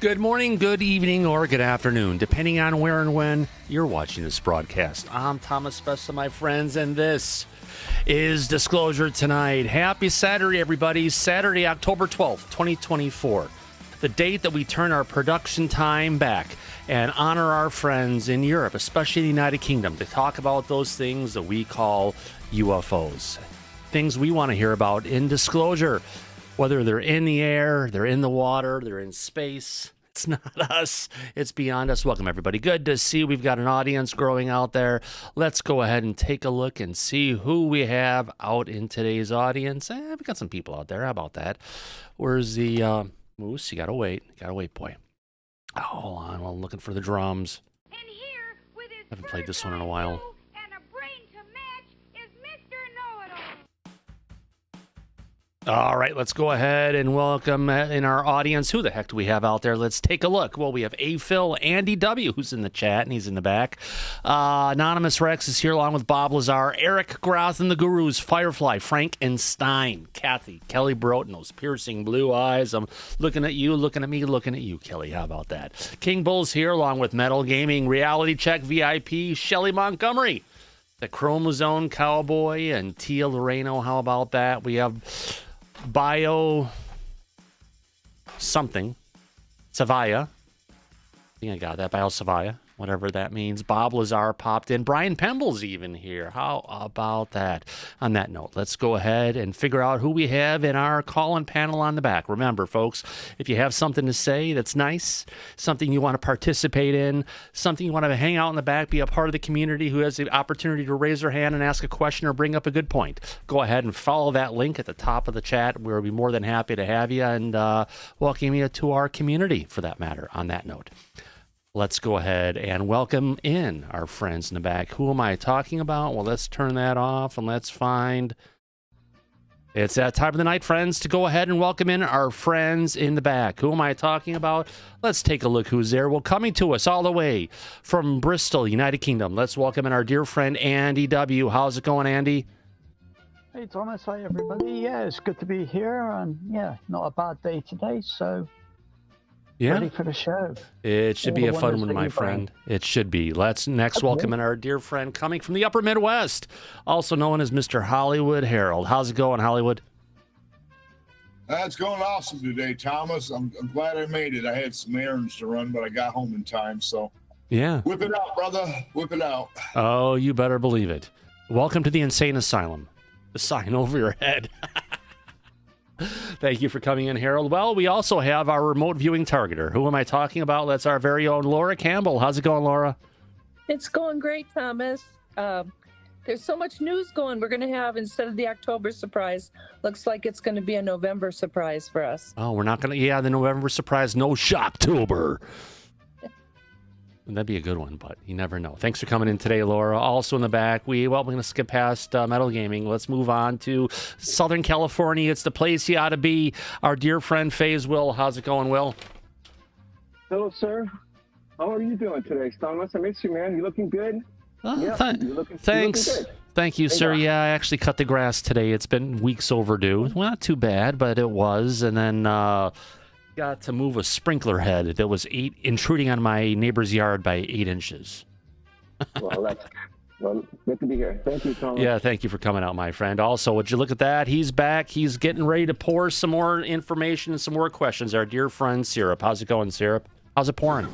Good morning, good evening, or good afternoon, depending on where and when you're watching this broadcast. I'm Thomas Fessler, my friends, and this is Disclosure Tonight. Happy Saturday, everybody. Saturday, October 12th, 2024. The date that we turn our production time back and honor our friends in Europe, especially the United Kingdom, to talk about those things that we call UFOs. Things we want to hear about in disclosure. Whether they're in the air, they're in the water, they're in space. It's not us. It's beyond us. Welcome, everybody. Good to see we've got an audience growing out there. Let's go ahead and take a look and see who we have out in today's audience. We got some people out there. How about that? Where's the moose? You got to wait. Boy. Oh, hold on. Well, I'm looking for the drums. And here, with his Haven't played this one in a while. and a brain to match, is Mr. Know-It-All. All right, let's go ahead and welcome in our audience. Who the heck do we have out there? Let's take a look. Well, we have A. Phil, Andy W., who's in the chat, and he's in the back. Anonymous Rex is here along with Bob Lazar, Eric Groth and the Gurus, Firefly, Frank and Stein, Kathy, Kelly Broten, those piercing blue eyes. I'm looking at you, looking at me, looking at you, Kelly. How about that? King Bull's here along with Metal Gaming, Reality Check VIP, Shelly Montgomery, the Chromosome Cowboy, and Tia Loreno. How about that? We have Bio something Savaya. I think I got that. Bio Savaya, whatever that means. Bob Lazar popped in. Brian Pemble's even here. How about that? On that note, let's go ahead and figure out who we have in our call-in panel on the back. Remember, folks, if you have something to say that's nice, something you want to participate in, something you want to hang out in the back, be a part of the community who has the opportunity to raise their hand and ask a question or bring up a good point, go ahead and follow that link at the top of the chat. We'll be more than happy to have you and welcome you to our community, for that matter. On that note, let's go ahead and welcome in our friends in the back. Who am I talking about? Well, let's turn that off and let's find... It's that time of the night, friends, to go ahead and welcome in our friends in the back. Who am I talking about? Let's take a look who's there. Well, coming to us all the way from Bristol, United Kingdom, let's welcome in our dear friend Andy W. How's it going, Andy? Hey, Thomas. Hi, everybody. Yeah, it's good to be here. And yeah, not a bad day today. So ready for the show. It should be a fun one, my friend. It should be. Let's next welcome in our dear friend coming from the upper Midwest, also known as Mr. Hollywood Harold. How's it going, Hollywood? It's going awesome today, Thomas. I'm glad I made it. I had some errands to run, but I got home in time. So yeah, whip it out, brother. Whip it out. Oh, you better believe it. Welcome to the insane asylum. The sign over your head. Thank you for coming in, Harold. Well, we also have our remote viewing targeter. Who am I talking about? That's our very own Laura Campbell. How's it going, Laura? It's going great, Thomas. There's so much news going. We're going to have, instead of the October surprise, looks like it's going to be a November surprise for us. Oh, we're not going to... Yeah, the November surprise. No Shocktober. That'd be a good one, but you never know. Thanks for coming in today, Laura. Also in the back, we're going to skip past Metal Gaming. Let's move on to Southern California. It's the place you ought to be. Our dear friend, FaZe Will. How's it going, Will? Hello, sir. How are you doing today, Thomas? I miss you, man. You looking good? Thanks. You're looking good. Thank you, sir. Yeah, I actually cut the grass today. It's been weeks overdue. Well, not too bad, but it was. And then... got to move a sprinkler head that was intruding on my neighbor's yard by 8 inches. Well, that's good to be here. Thank you, Thomas. Yeah, thank you for coming out, my friend. Also, would you look at that? He's back. He's getting ready to pour some more information and some more questions. Our dear friend, Syrup. How's it going, Syrup? How's it pouring?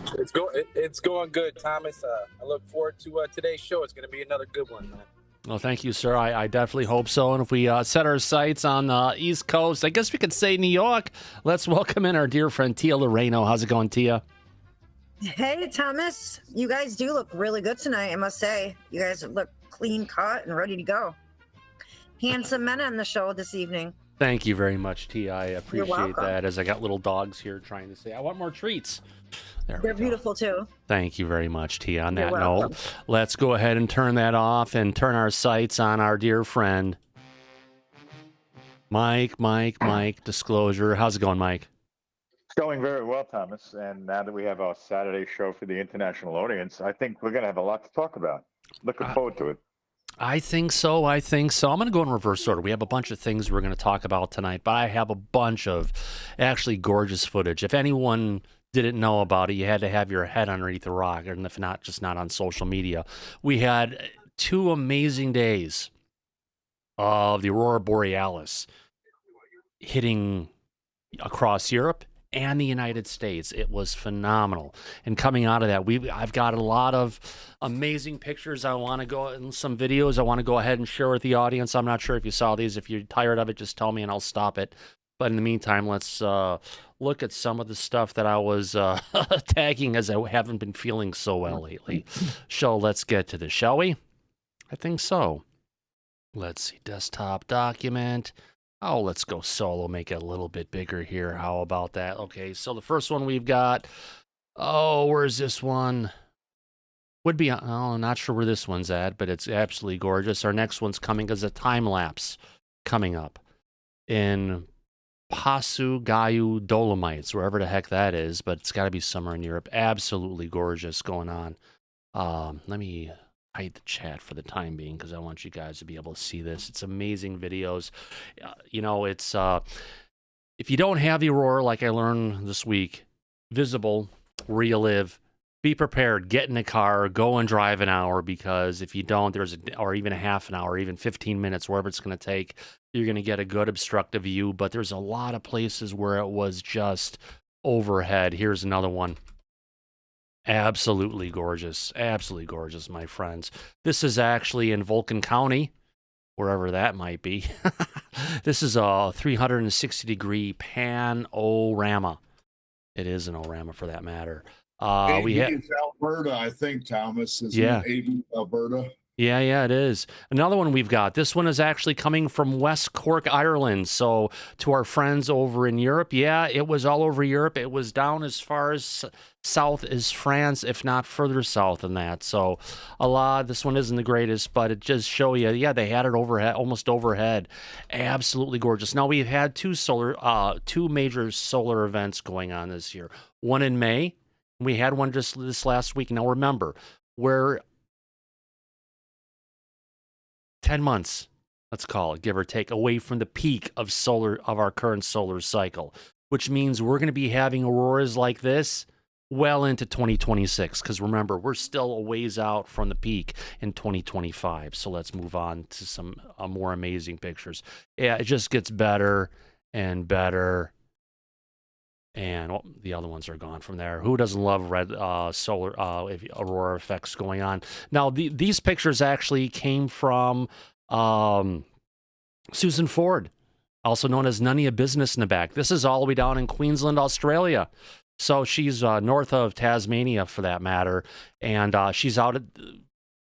It's going good, Thomas. I look forward to today's show. It's going to be another good one, man. Well, thank you, sir. I definitely hope so. And if we set our sights on the East Coast, I guess we could say New York, let's welcome in our dear friend Tia Loreno. How's it going, Tia? Hey, Thomas. You guys do look really good tonight, I must say. You guys look clean cut and ready to go. Handsome men on the show this evening. Thank you very much, Tia. I appreciate that, as I got little dogs here trying to say, I want more treats. They're beautiful, too. Thank you very much, Tia. On that note, let's go ahead and turn that off and turn our sights on our dear friend, Mike, Disclosure. How's it going, Mike? It's going very well, Thomas. And now that we have our Saturday show for the international audience, I think we're going to have a lot to talk about. Looking forward to it. I think so. I'm going to go in reverse order. We have a bunch of things we're going to talk about tonight, but I have a bunch of actually gorgeous footage. If anyone didn't know about it, you had to have your head underneath the rock, and if not, just not on social media. We had 2 amazing days of the Aurora Borealis hitting across Europe and the United States. It was phenomenal. And coming out of that, I've got a lot of amazing pictures. I want to go in some videos. I want to go ahead and share with the audience. I'm not sure if you saw these. If you're tired of it, just tell me and I'll stop it. But in the meantime, let's look at some of the stuff that I was tagging, as I haven't been feeling so well lately. So let's get to this, shall we? I think so. Let's see, desktop document. Oh, let's go solo, make it a little bit bigger here. How about that? Okay, so the first one we've got, where's this one? Would be, I'm not sure where this one's at, but it's absolutely gorgeous. Our next one's coming as a time lapse coming up in Passu Dolomites, wherever the heck that is, but it's got to be somewhere in Europe. Absolutely gorgeous going on. Let me hide the chat for the time being because I want you guys to be able to see this. It's amazing videos. It's if you don't have the Aurora, like I learned this week, visible where you live, be prepared. Get in a car, go and drive an hour, because if you don't, or even a half an hour, even 15 minutes, wherever it's going to take, you're going to get a good obstructive view. But there's a lot of places where it was just overhead. Here's another one. Absolutely gorgeous, my friends. This is actually in Vulcan County, wherever that might be. This is a 360-degree panorama. It is an orama for that matter. It's Alberta, I think, Thomas. Isn't Alberta? Yeah, it is. Another one we've got. This one is actually coming from West Cork, Ireland. So to our friends over in Europe, yeah, it was all over Europe. It was down as far as south as France, if not further south than that. So this one isn't the greatest, but it just show you, yeah, they had it overhead, almost overhead. Absolutely gorgeous. Now we've had two major solar events going on this year. One in May. We had one just this last week. Now remember, we're 10 months, let's call it, give or take, away from the peak of our current solar cycle, which means we're going to be having auroras like this well into 2026, because remember, we're still a ways out from the peak in 2025. So let's move on to some more amazing pictures. Yeah, it just gets better and better. And the other ones are gone from there. Who doesn't love red solar aurora effects going on? Now, these pictures actually came from Susan Ford, also known as None of Your Business in the Back. This is all the way down in Queensland, Australia. So she's north of Tasmania, for that matter. And she's out at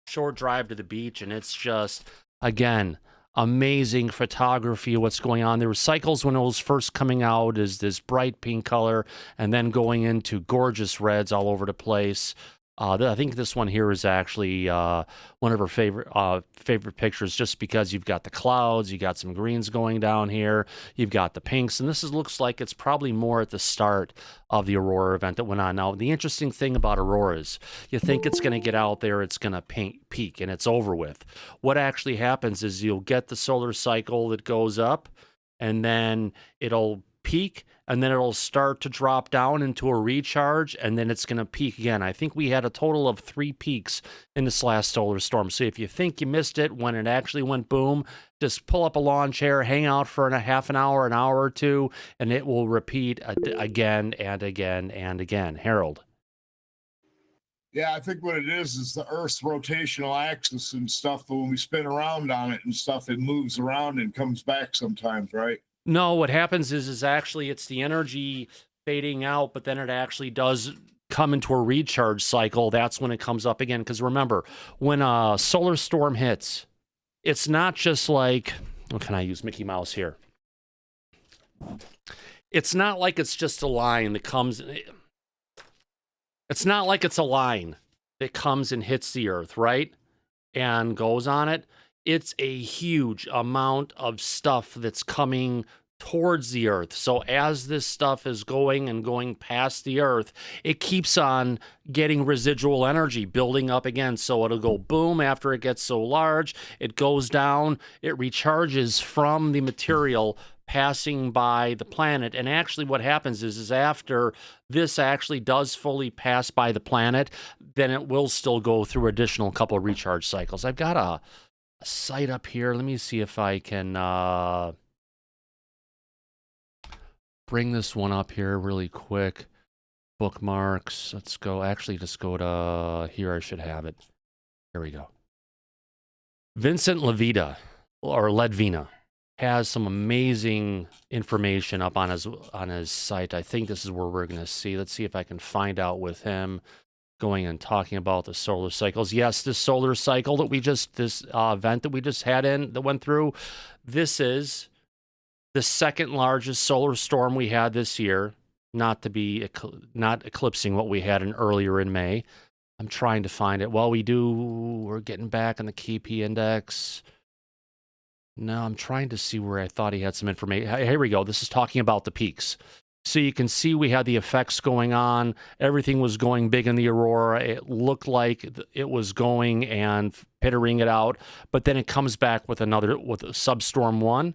short drive to the beach, and it's just, again, amazing photography of what's going on. There were cycles when it was first coming out as this bright pink color, and then going into gorgeous reds all over the place. I think this one here is actually one of her favorite pictures, just because you've got the clouds, you got some greens going down here, you've got the pinks, and this looks like it's probably more at the start of the aurora event that went on. Now, the interesting thing about auroras, you think it's going to get out there, it's going to peak, and it's over with. What actually happens is you'll get the solar cycle that goes up, and then it'll peak, and then it'll start to drop down into a recharge, and then it's going to peak again. I think we had a total of 3 peaks in this last solar storm. So if you think you missed it when it actually went boom, just pull up a lawn chair, hang out for a half an hour or two, and it will repeat again and again and again. Harold. Yeah, I think what it is the Earth's rotational axis and stuff. But when we spin around on it and stuff, it moves around and comes back sometimes, right? No, what happens is actually it's the energy fading out, but then it actually does come into a recharge cycle. That's when it comes up again. Because remember, when a solar storm hits, it's not just like, can I use Mickey Mouse here? It's not like it's just a line that comes. It's not like it's a line that comes and hits the Earth, right? And goes on it. It's a huge amount of stuff that's coming towards the Earth. So as this stuff is going past the Earth, it keeps on getting residual energy building up again. So it'll go boom after it gets so large, it goes down, it recharges from the material passing by the planet. And actually what happens is after this actually does fully pass by the planet, then it will still go through additional couple of recharge cycles. I've got a site up here. Let me see if I can bring this one up here really quick. Bookmarks. Let's go. Actually, just go to here. I should have it. Here we go. Vincent Levita, or Ledvina, has some amazing information up on his site. I think this is where we're going to see. Let's see if I can find out with him going and talking about the solar cycles. Yes, this solar cycle that this event that we just had that went through, this is the second largest solar storm we had this year, not eclipsing what we had earlier in May. I'm trying to find it. Well, we're getting back on the KP index. No, I'm trying to see where I thought he had some information. Here we go. This is talking about the peaks. So you can see we had the effects going on. Everything was going big in the aurora. It looked like it was going and pittering it out. But then it comes back with substorm 1.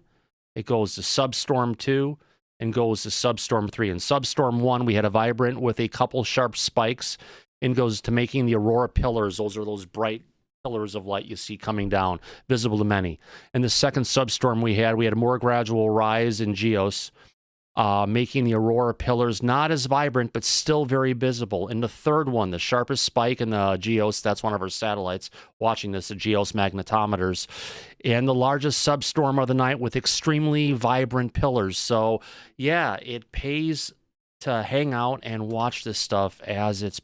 It goes to substorm 2 and goes to substorm 3. In substorm 1, we had a vibrant with a couple sharp spikes and goes to making the aurora pillars. Those are those bright pillars of light you see coming down, visible to many. In the second substorm we had a more gradual rise in geos, making the aurora pillars not as vibrant, but still very visible. In the third one, the sharpest spike in the geos, that's one of our satellites watching this, the geos magnetometers, and the largest substorm of the night with extremely vibrant pillars. So yeah, it pays to hang out and watch this stuff as it's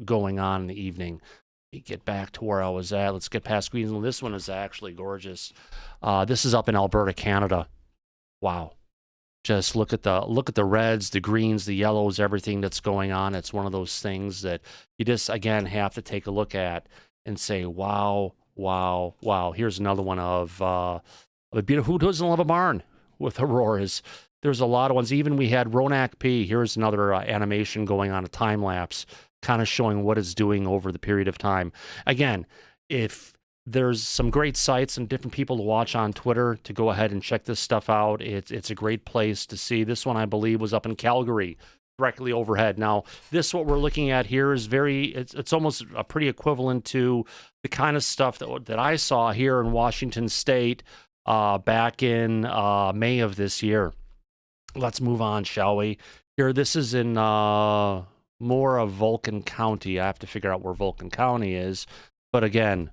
going on in the evening. Get back to where I was at. Let's get past Queensland. This one is actually gorgeous. This is up in Alberta, Canada. Wow. Just look at the reds, the greens, the yellows, everything that's going on. It's one of those things that you just, again, have to take a look at and say, wow, wow, wow. Here's another one of a beautiful, who doesn't love a barn with auroras? There's a lot of ones. Even we had Ronak P. Here's another animation going on, a time lapse, kind of showing what it's doing over the period of time. Again, if there's some great sites and different people to watch on Twitter, to go ahead and check this stuff out. It's a great place to see. This one, I believe, was up in Calgary, directly overhead. Now, what we're looking at here is it's almost a pretty equivalent to the kind of stuff that I saw here in Washington State back in May of this year. Let's move on, shall we? Here, this is in more of Vulcan County. I have to figure out where Vulcan County is. But again,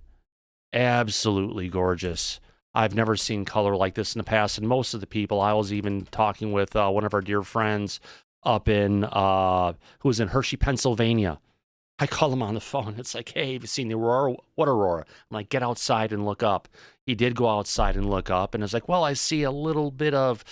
absolutely gorgeous. I've never seen color like this in the past. And most of the people, I was even talking with one of our dear friends up in, who was in Hershey, Pennsylvania. I call him on the phone. It's like, hey, have you seen the aurora? What aurora? I'm like, get outside and look up. He did go outside and look up. And it's like, well, I see a little bit of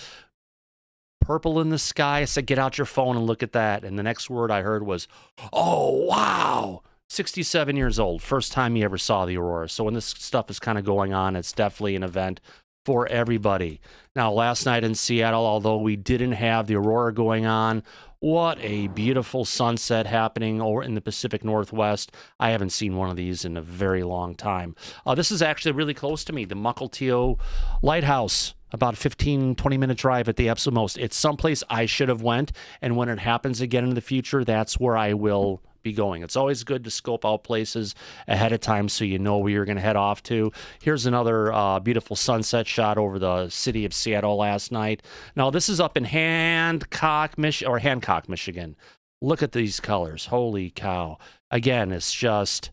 purple in the sky. I said, get out your phone and look at that. And the next word I heard was, oh, wow. 67 years old. First time he ever saw the aurora. So when this stuff is kind of going on, it's definitely an event for everybody. Now, last night in Seattle, although we didn't have the aurora going on, what a beautiful sunset happening over in the Pacific Northwest. I haven't seen one of these in a very long time. This is actually really close to me, the Mukilteo Lighthouse. About a 15-20 minute drive at the absolute most. It's someplace I should have went, and when it happens again in the future, that's where I will be going. It's always good to scope out places ahead of time so you know where you're going to head off to. Here's another beautiful sunset shot over the city of Seattle last night. Now, this is up in Hancock, Michigan. Look at these colors. Holy cow. Again, it's just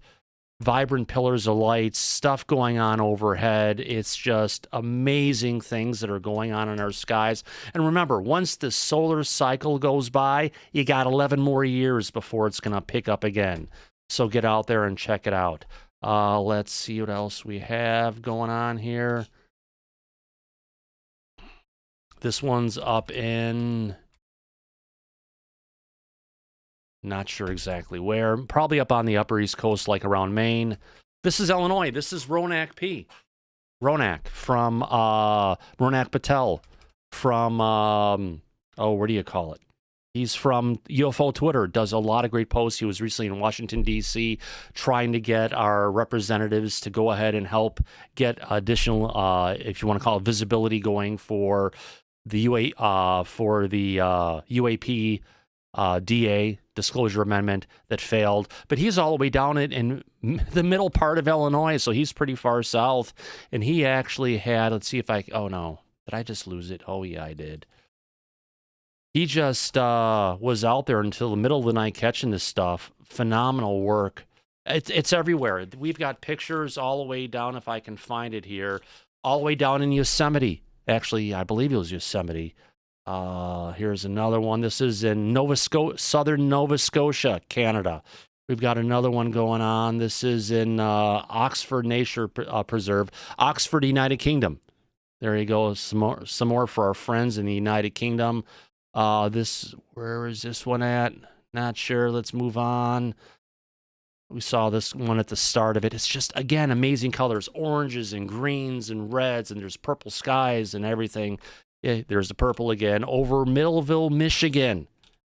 vibrant pillars of light, stuff going on overhead. It's just amazing things that are going on in our skies. And remember, once the solar cycle goes by, you got 11 more years before it's going to pick up again. So get out there and check it out. Let's see what else we have going on here. This one's up in... not sure exactly where. Probably up on the Upper East Coast, like around Maine. This is Illinois. This is Ronak P. Ronak from Ronak Patel from, where do you call it? He's from UFO Twitter, does a lot of great posts. He was recently in Washington, D.C., trying to get our representatives to go ahead and help get additional, if you want to call it, visibility going for the UAP DA disclosure amendment that failed. But he's all the way down in the middle part of Illinois, so he's pretty far south. And he actually had, let's see if I, oh no, did I just lose it? Oh yeah, I did. He just was out there until the middle of the night catching this stuff. Phenomenal work. It's everywhere. We've got pictures all the way down, if I can find it here, all the way down in Yosemite. Actually, I believe it was Yosemite. Here's another one. This is in southern Nova Scotia, Canada. We've got another one going on. This is in Oxford Nature Preserve, Oxford, United Kingdom. There you go. Some more for our friends in the United Kingdom. Where is this one at? Not sure. Let's move on. We saw this one at the start of it. It's just, again, amazing colors, oranges and greens and reds, and there's purple skies and everything. Yeah, there's the purple again over Middleville, Michigan.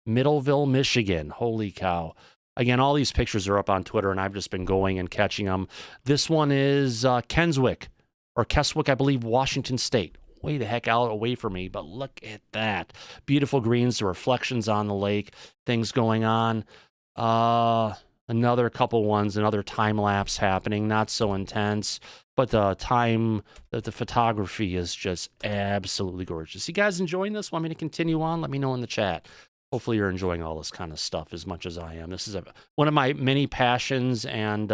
Middleville, Michigan. Holy cow. Again, all these pictures are up on Twitter, and I've just been going and catching them. This one is Keswick, I believe, Washington State. Way the heck out away from me, but look at that. Beautiful greens, the reflections on the lake, things going on. Another couple ones, another time lapse happening, not so intense, but the photography is just absolutely gorgeous. You guys enjoying this? Want me to continue on? Let me know in the chat. Hopefully you're enjoying all this kind of stuff as much as I am. This is one of my many passions, and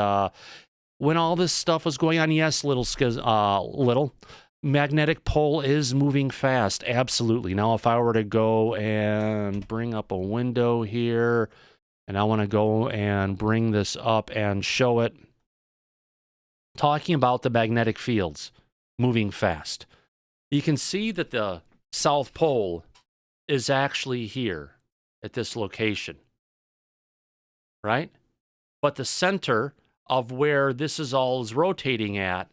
when all this stuff was going on, yes, little magnetic pole is moving fast. Absolutely. Now, if I were to go and bring up a window here, and I want to go and bring this up and show it, talking about the magnetic fields moving fast. You can see that the South Pole is actually here at this location, right? But the center of where this is rotating at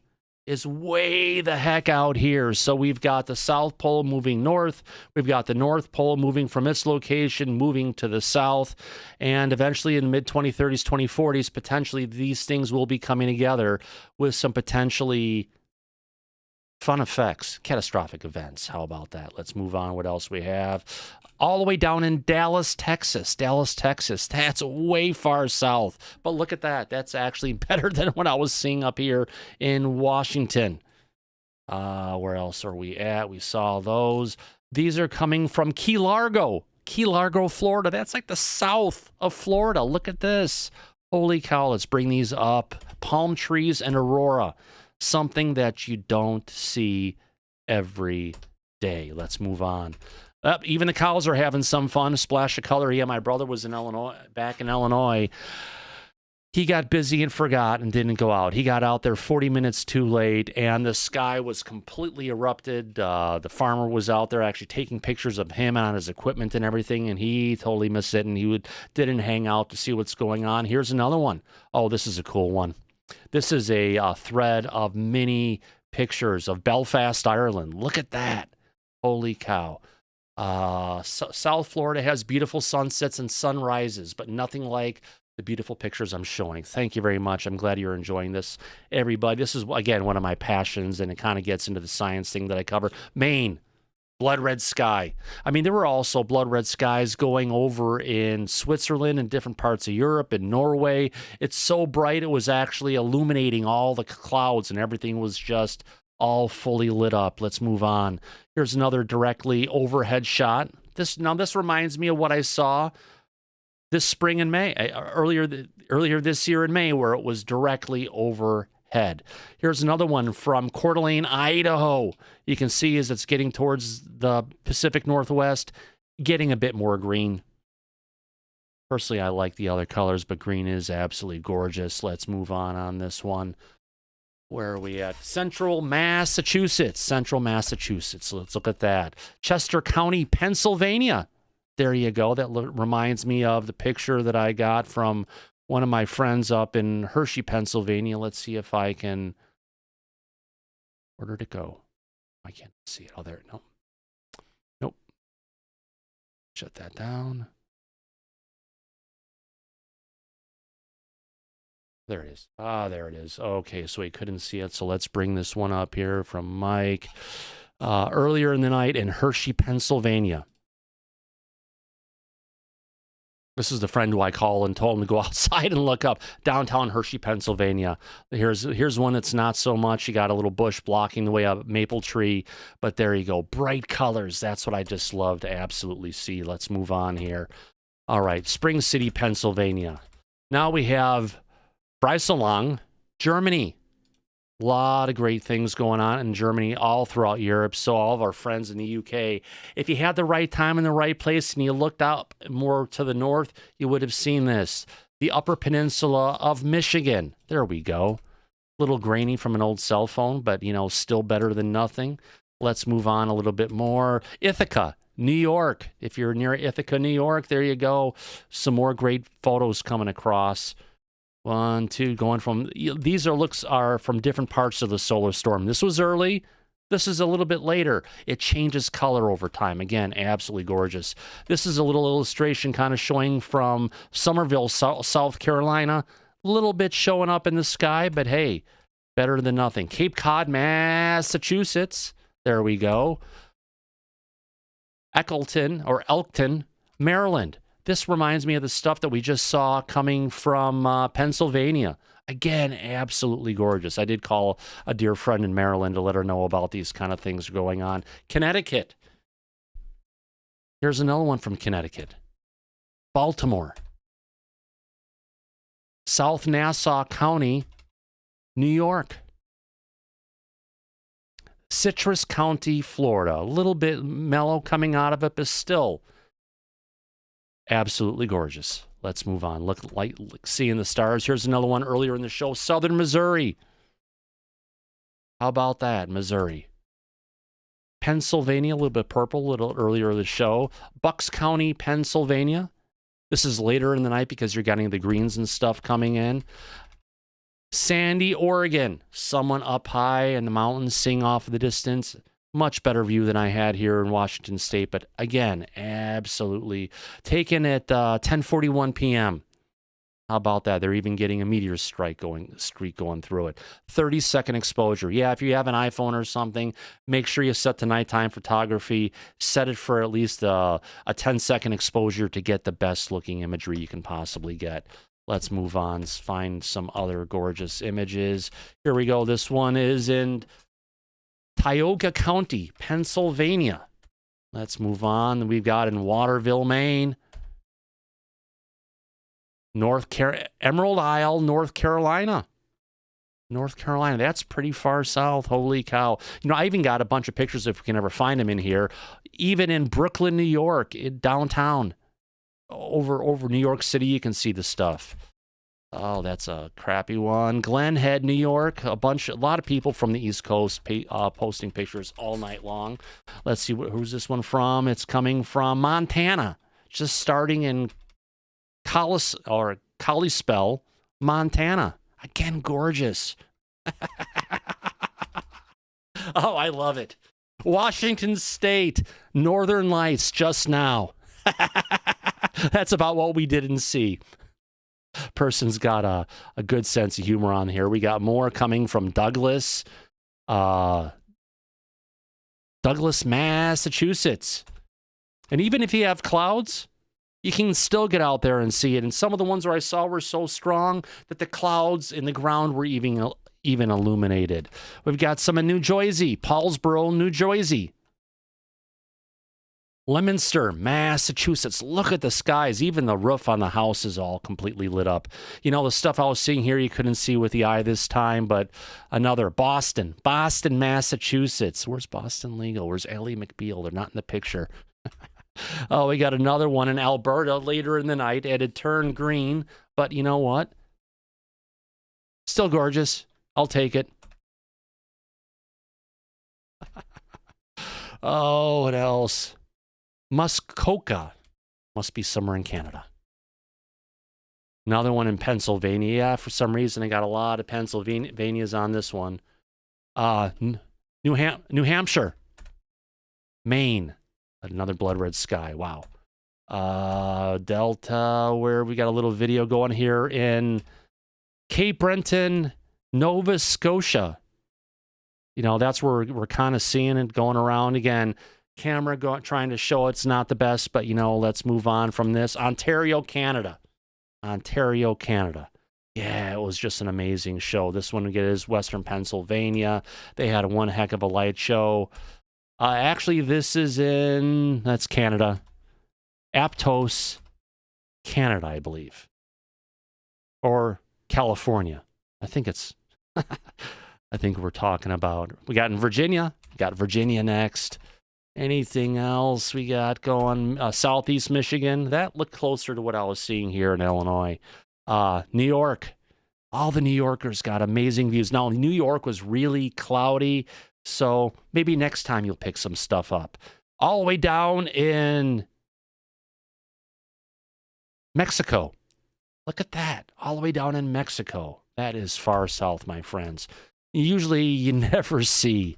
is way the heck out here. So we've got the South Pole moving north. We've got the North Pole moving from its location, moving to the south. And eventually in the mid-2030s, 2040s, potentially these things will be coming together with some potentially fun effects, catastrophic events. How about that? Let's move on. What else we have? All the way down in Dallas, Texas. That's way far south. But look at that. That's actually better than what I was seeing up here in Washington. Where else are we at? We saw those. These are coming from Key Largo, Florida. That's like the south of Florida. Look at this. Holy cow. Let's bring these up. Palm trees and aurora. Something that you don't see every day. Let's move on. Even the cows are having some fun. A splash of color. Yeah, my brother was in Illinois, back in Illinois. He got busy and forgot and didn't go out. He got out there 40 minutes too late, and the sky was completely erupted. The farmer was out there actually taking pictures of him on his equipment and everything, and he totally missed it, and didn't hang out to see what's going on. Here's another one. Oh, this is a cool one. This is a thread of many pictures of Belfast, Ireland. Look at that. Holy cow. South Florida has beautiful sunsets and sunrises, but nothing like the beautiful pictures I'm showing. Thank you very much. I'm glad you're enjoying this, everybody. This is, again, one of my passions, and it kind of gets into the science thing that I cover. Maine. Blood red sky. I mean, there were also blood red skies going over in Switzerland and different parts of Europe and Norway. It's so bright, it was actually illuminating all the clouds, and everything was just all fully lit up. Let's move on. Here's another directly overhead shot. This reminds me of what I saw this spring in May, earlier this year in May, where it was directly overhead. Here's another one from Coeur d'Alene, Idaho. You can see as it's getting towards the Pacific Northwest, getting a bit more green. Personally, I like the other colors, but green is absolutely gorgeous. Let's move on this one. Where are we at? Central Massachusetts. Let's look at that. Chester County, Pennsylvania. There you go. That reminds me of the picture that I got from one of my friends up in Hershey, Pennsylvania. Let's see if I can... Where did it go? I can't see it. Oh, there. No. Nope. Shut that down. There it is. Ah, there it is. Okay, so we couldn't see it. So let's bring this one up here from Mike. Earlier in the night in Hershey, Pennsylvania. This is the friend who I call and told him to go outside and look up. Downtown Hershey, Pennsylvania. Here's one that's not so much. You got a little bush blocking the way, a maple tree. But there you go. Bright colors. That's what I just love to absolutely see. Let's move on here. All right. Spring City, Pennsylvania. Now we have Breiselong, Germany. A lot of great things going on in Germany, all throughout Europe. So all of our friends in the UK, if you had the right time in the right place and you looked out more to the north, you would have seen this. The Upper Peninsula of Michigan. There we go. Little grainy from an old cell phone, but, you know, still better than nothing. Let's move on a little bit more. Ithaca, New York. If you're near Ithaca, New York, there you go. Some more great photos coming across. 1, 2, going from, these are from different parts of the solar storm. This was early. This is a little bit later. It changes color over time. Again, absolutely gorgeous. This is a little illustration kind of showing from Somerville, South Carolina. A little bit showing up in the sky, but hey, better than nothing. Cape Cod, Massachusetts. There we go. Elkton, Maryland. This reminds me of the stuff that we just saw coming from Pennsylvania. Again, absolutely gorgeous. I did call a dear friend in Maryland to let her know about these kind of things going on. Connecticut. Here's another one from Connecticut. Baltimore. South Nassau County, New York. Citrus County, Florida. A little bit mellow coming out of it, but still absolutely gorgeous. Let's move on. Look, seeing the stars. Here's another one earlier in the show. Southern Missouri. How about that, Missouri? Pennsylvania, a little bit purple, a little earlier in the show. Bucks County, Pennsylvania. This is later in the night because you're getting the greens and stuff coming in. Sandy, Oregon. Someone up high in the mountains seeing off in the distance. Much better view than I had here in Washington State, but again, absolutely taken at 10:41 p.m. How about that? They're even getting a meteor streak going through it. 30-second exposure. Yeah, if you have an iPhone or something, make sure you set to nighttime photography. Set it for at least a 10-second exposure to get the best looking imagery you can possibly get. Let's move on. Find some other gorgeous images. Here we go. This one is in Tioga County, Pennsylvania. Let's move on. We've got in Waterville, Maine. Emerald Isle, North Carolina. North Carolina, that's pretty far south. Holy cow. You know, I even got a bunch of pictures if we can ever find them in here. Even in Brooklyn, New York, downtown. Over New York City, you can see the stuff. Oh, that's a crappy one. Glen Head, New York. A lot of people from the East Coast posting pictures all night long. Let's see, who's this one from? It's coming from Montana. Just starting in Kalispell, Montana. Again, gorgeous. Oh, I love it. Washington State, Northern Lights just now. That's about what we didn't see. Person's got a good sense of humor on here. We got more coming from Douglas, Massachusetts. And even if you have clouds, you can still get out there and see it. And some of the ones where I saw were so strong that the clouds in the ground were even illuminated. We've got some in New Jersey, Paulsboro, New Jersey. Leominster, Massachusetts. Look at the skies. Even the roof on the house is all completely lit up. You know, the stuff I was seeing here you couldn't see with the eye this time, but another Boston, Massachusetts. Where's Boston Legal? Where's Ally McBeal? They're not in the picture. Oh, we got another one in Alberta later in the night. It had turned green, but you know what? Still gorgeous. I'll take it. Oh, what else? Muskoka. Must be somewhere in Canada. Another one in Pennsylvania. Yeah, for some reason, I got a lot of Pennsylvanias on this one. New Hampshire. Maine. Another blood red sky. Wow. Delta, where we got a little video going here in Cape Breton, Nova Scotia. You know, that's where we're kind of seeing it going around again. Camera trying to show it's not the best, but, you know, let's move on from this. Ontario, Canada. Ontario, Canada. Yeah, it was just an amazing show. This one is Western Pennsylvania. They had one heck of a light show. Actually, this is that's Canada. Aptos, Canada, I believe. Or California. I think it's, I think we're talking about, we got in Virginia. We got Virginia next. Anything else we got going? Southeast Michigan. That looked closer to what I was seeing here in Illinois. New York. All the New Yorkers got amazing views. Now, New York was really cloudy, so maybe next time you'll pick some stuff up. All the way down in Mexico. Look at that. All the way down in Mexico. That is far south, my friends. Usually you never see.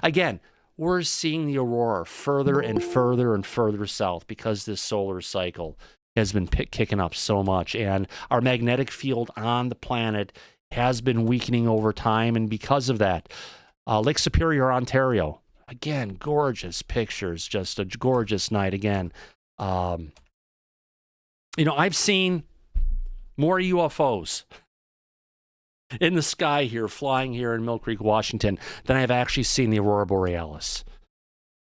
Again, we're seeing the aurora further and further and further south because this solar cycle has been kicking up so much. And our magnetic field on the planet has been weakening over time. And because of that, Lake Superior, Ontario, again, gorgeous pictures, just a gorgeous night again. You know, I've seen more UFOs in the sky here, flying here in Mill Creek, Washington, than I've actually seen the Aurora Borealis.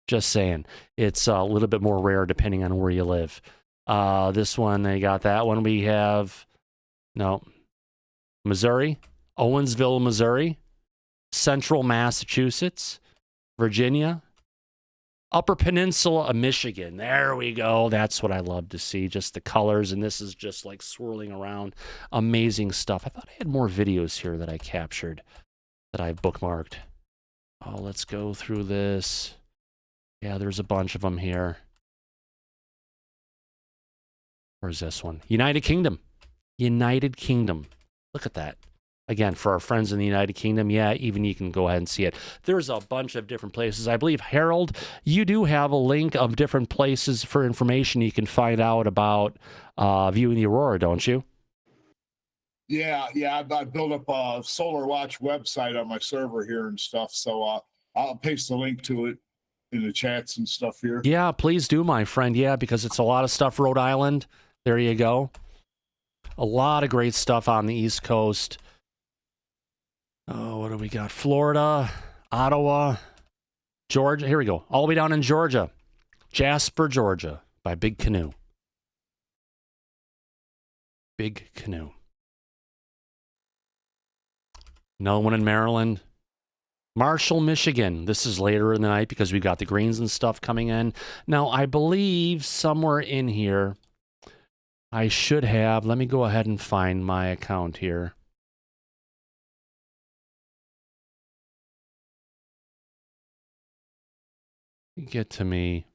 Just saying. It's a little bit more rare depending on where you live. This one, they got that one. We have, Missouri, Owensville, Missouri, Central Massachusetts, Virginia, Upper Peninsula of Michigan. There we go. That's what I love to see. Just the colors. And this is just like swirling around. Amazing stuff. I thought I had more videos here that I captured that I bookmarked. Oh, let's go through this. Yeah, there's a bunch of them here. Where's this one? United Kingdom. United Kingdom. Look at that. Again, for our friends in the United Kingdom, yeah, even you can go ahead and see it. There's a bunch of different places. I believe, Harold, you do have a link of different places for information you can find out about viewing the aurora, don't you? Yeah. I built up a Solar Watch website on my server here and stuff, so I'll paste the link to it in the chats and stuff here. Yeah, please do, my friend. Yeah, because it's a lot of stuff. Rhode Island, there you go. A lot of great stuff on the East Coast. Oh, what do we got? Florida, Ottawa, Georgia. Here we go. All the way down in Georgia. Jasper, Georgia, by Big Canoe. Big Canoe. Another one in Maryland. Marshall, Michigan. This is later in the night because we've got the greens and stuff coming in. Now, I believe somewhere in here, I should have, let me go ahead and find my account here. Get to me.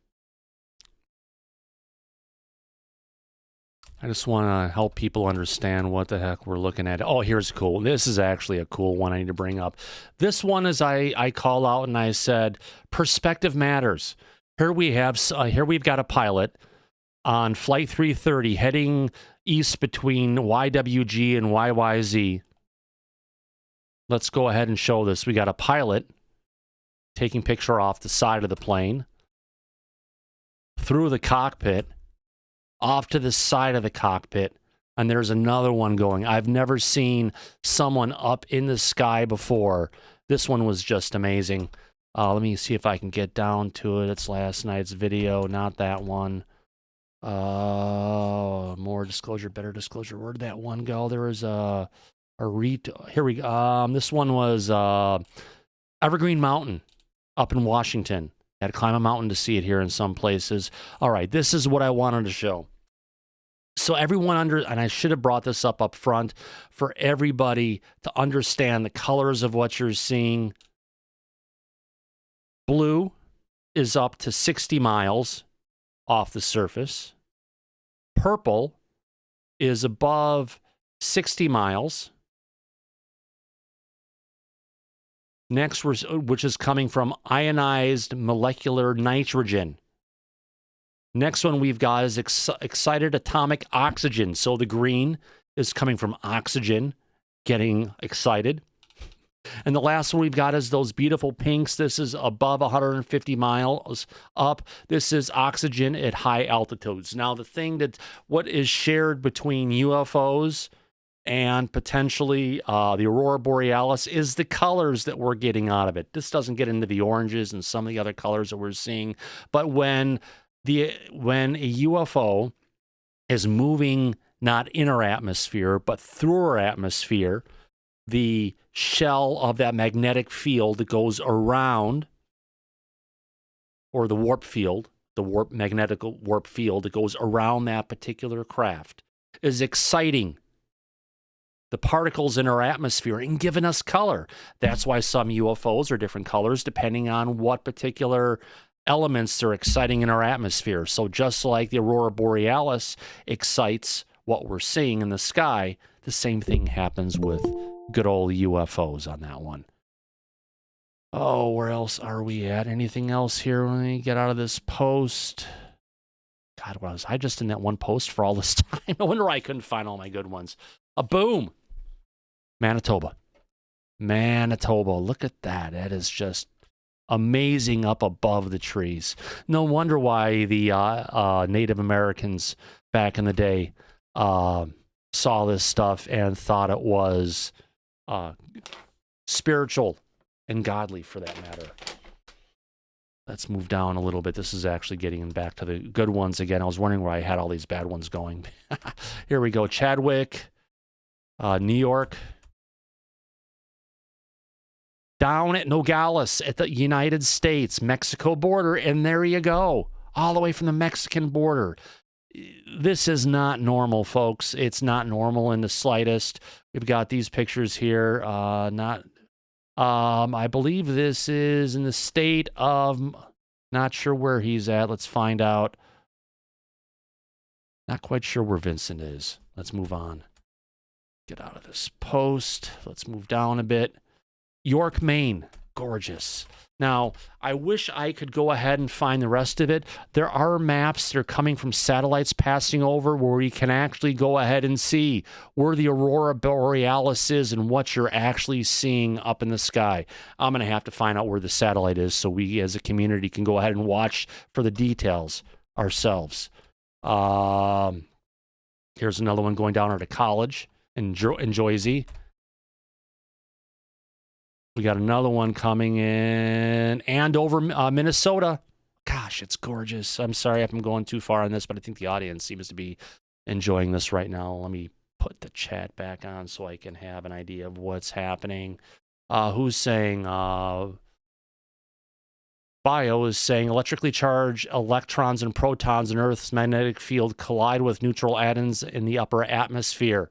I just want to help people understand what the heck we're looking at. Oh, here's cool. This is actually a cool one I need to bring up. This one is I call out and I said, perspective matters. Here we have, here we've got a pilot on Flight 330 heading east between YWG and YYZ. Let's go ahead and show this. We got a pilot taking picture off the side of the plane, through the cockpit, off to the side of the cockpit, and there's another one going. I've never seen someone up in the sky before. This one was just amazing. Let me see if I can get down to it. It's last night's video, not that one. More disclosure, better disclosure. Where did that one go? There was here we go. This one was Evergreen Mountain up in Washington. Had to climb a mountain to see it here in some places. All right, this is what I wanted to show. So everyone and I should have brought this up front for everybody to understand the colors of what you're seeing. Blue is up to 60 miles off the surface. Purple is above 60 miles. Next, which is coming from ionized molecular nitrogen. Next one we've got is excited atomic oxygen. So the green is coming from oxygen, getting excited. And the last one we've got is those beautiful pinks. This is above 150 miles up. This is oxygen at high altitudes. Now, what is shared between UFOs and potentially the Aurora Borealis is the colors that we're getting out of it. This doesn't get into the oranges and some of the other colors that we're seeing. But when a UFO is moving not in our atmosphere, but through our atmosphere, the shell of that magnetic field that goes around, or the warp field, magnetic warp field that goes around that particular craft, is exciting the particles in our atmosphere and giving us color. That's why some UFOs are different colors depending on what particular elements they're exciting in our atmosphere. So just like the Aurora Borealis excites what we're seeing in the sky, the same thing happens with good old UFOs on that one. Oh, where else are we at? Anything else here? Let me get out of this post. God, was I just in that one post for all this time? No wonder I couldn't find all my good ones. Boom. Manitoba. Look at that. That is just amazing up above the trees. No wonder why the Native Americans back in the day saw this stuff and thought it was spiritual and godly, for that matter. Let's move down a little bit. This is actually getting back to the good ones again. I was wondering where I had all these bad ones going. Here we go. Chadwick, New York. Down at Nogales at the United States, Mexico border, and there you go. All the way from the Mexican border. This is not normal, folks. It's not normal in the slightest. We've got these pictures here. I believe this is in the state of, not sure where he's at. Let's find out. Not quite sure where Vincent is. Let's move on. Get out of this post. Let's move down a bit. York, Maine. Gorgeous. Now, I wish I could go ahead and find the rest of it. There are maps that are coming from satellites passing over where we can actually go ahead and see where the Aurora Borealis is and what you're actually seeing up in the sky. I'm going to have to find out where the satellite is so we as a community can go ahead and watch for the details ourselves. Here's another one going down to college in Joyzy. We got another one coming in Andover, Minnesota. Gosh, it's gorgeous. I'm sorry if I'm going too far on this, but I think the audience seems to be enjoying this right now. Let me put the chat back on so I can have an idea of what's happening. Who's saying? Bio is saying electrically charged electrons and protons in Earth's magnetic field collide with neutral atoms in the upper atmosphere,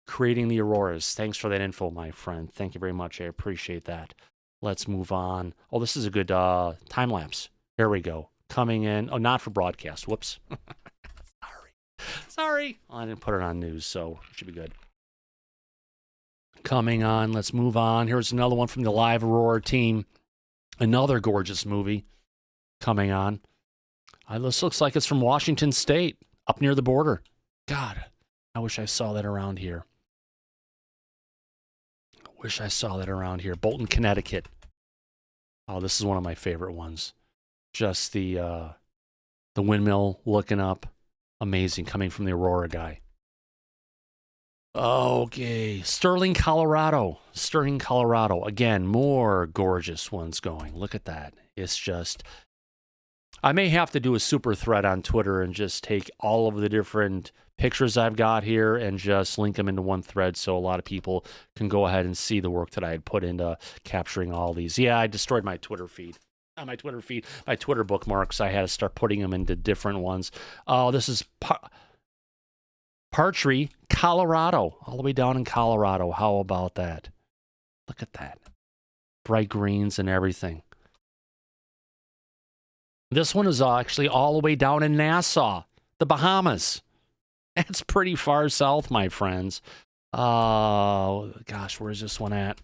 creating the auroras. Thanks for that info, my friend. Thank you very much. I appreciate that. Let's move on. Oh, this is a good time lapse. Here we go. Coming in. Oh, not for broadcast. Whoops. Sorry. Well, I didn't put it on news, so it should be good. Coming on. Let's move on. Here's another one from the Live Aurora team. Another gorgeous movie coming on. This looks like it's from Washington State, up near the border. God, I wish I saw that around here. Bolton, Connecticut. Oh, this is one of my favorite ones. Just the windmill looking up. Amazing, coming from the Aurora guy. Okay, Sterling, Colorado. Again, more gorgeous ones going. Look at that. It's just... I may have to do a super thread on Twitter and just take all of the different pictures I've got here and just link them into one thread so a lot of people can go ahead and see the work that I had put into capturing all these. Yeah, I destroyed my Twitter feed. My Twitter bookmarks, I had to start putting them into different ones. This is Partry, Colorado. All the way down in Colorado. How about that? Look at that. Bright greens and everything. This one is actually all the way down in Nassau, the Bahamas. That's pretty far south, my friends. Oh, gosh, where's this one at?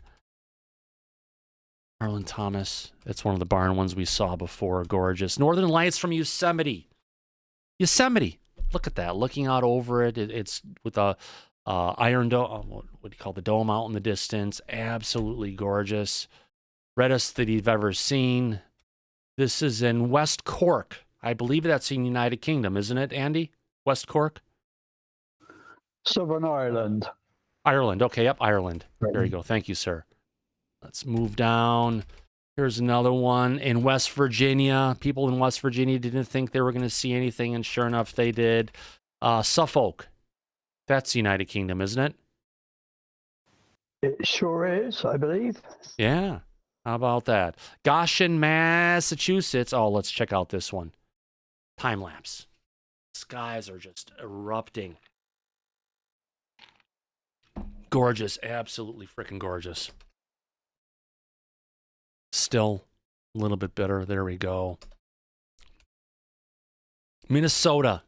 Harlan Thomas. It's one of the barn ones we saw before. Gorgeous. Northern Lights from Yosemite. Yosemite. Look at that. Looking out over it. It's with a iron dome. What do you call the dome out in the distance? Absolutely gorgeous. Reddest that you've ever seen. This is in West Cork. I believe that's in United Kingdom, isn't it, Andy? West Cork? Southern Ireland. Ireland. Okay, yep, Ireland. There you go. Thank you, sir. Let's move down. Here's another one in West Virginia. People in West Virginia didn't think they were going to see anything, and sure enough, they did. Suffolk. That's the United Kingdom, isn't it? It sure is, I believe. Yeah. How about that? Goshen, Massachusetts. Oh, let's check out this one. Time lapse. Skies are just erupting. Gorgeous. Absolutely freaking gorgeous. Still a little bit better. There we go. Minnesota.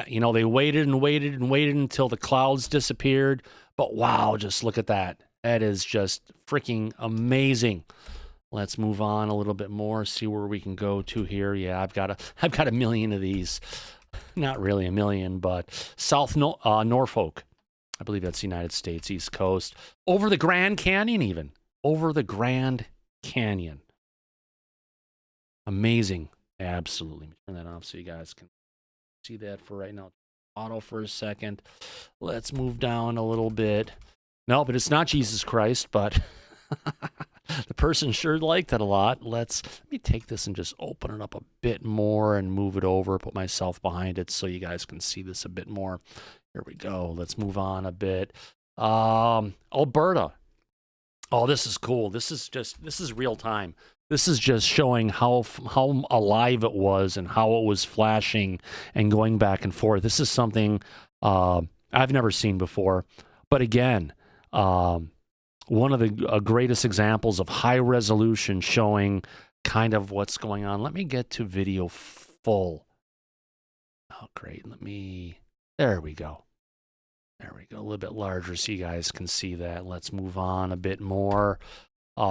You know, they waited and waited and waited until the clouds disappeared. But wow, just look at that. That is just freaking amazing. Let's move on a little bit more, see where we can go to here. Yeah, I've got a million of these. Not really a million, but Norfolk. I believe that's the United States, East Coast. Over the Grand Canyon even. Over the Grand Canyon. Amazing. Absolutely. Let me turn that off so you guys can see that for right now. Auto for a second. Let's move down a little bit. No, but it's not Jesus Christ, but the person sure liked that a lot. Let me take this and just open it up a bit more and move it over, put myself behind it so you guys can see this a bit more. Here we go. Let's move on a bit. Alberta. Oh, this is cool. This is real time. This is just showing how alive it was and how it was flashing and going back and forth. This is something I've never seen before. But again, one of the greatest examples of high resolution showing kind of what's going on. Let me get to video full. Oh, great. There we go. There we go. A little bit larger so you guys can see that. Let's move on a bit more.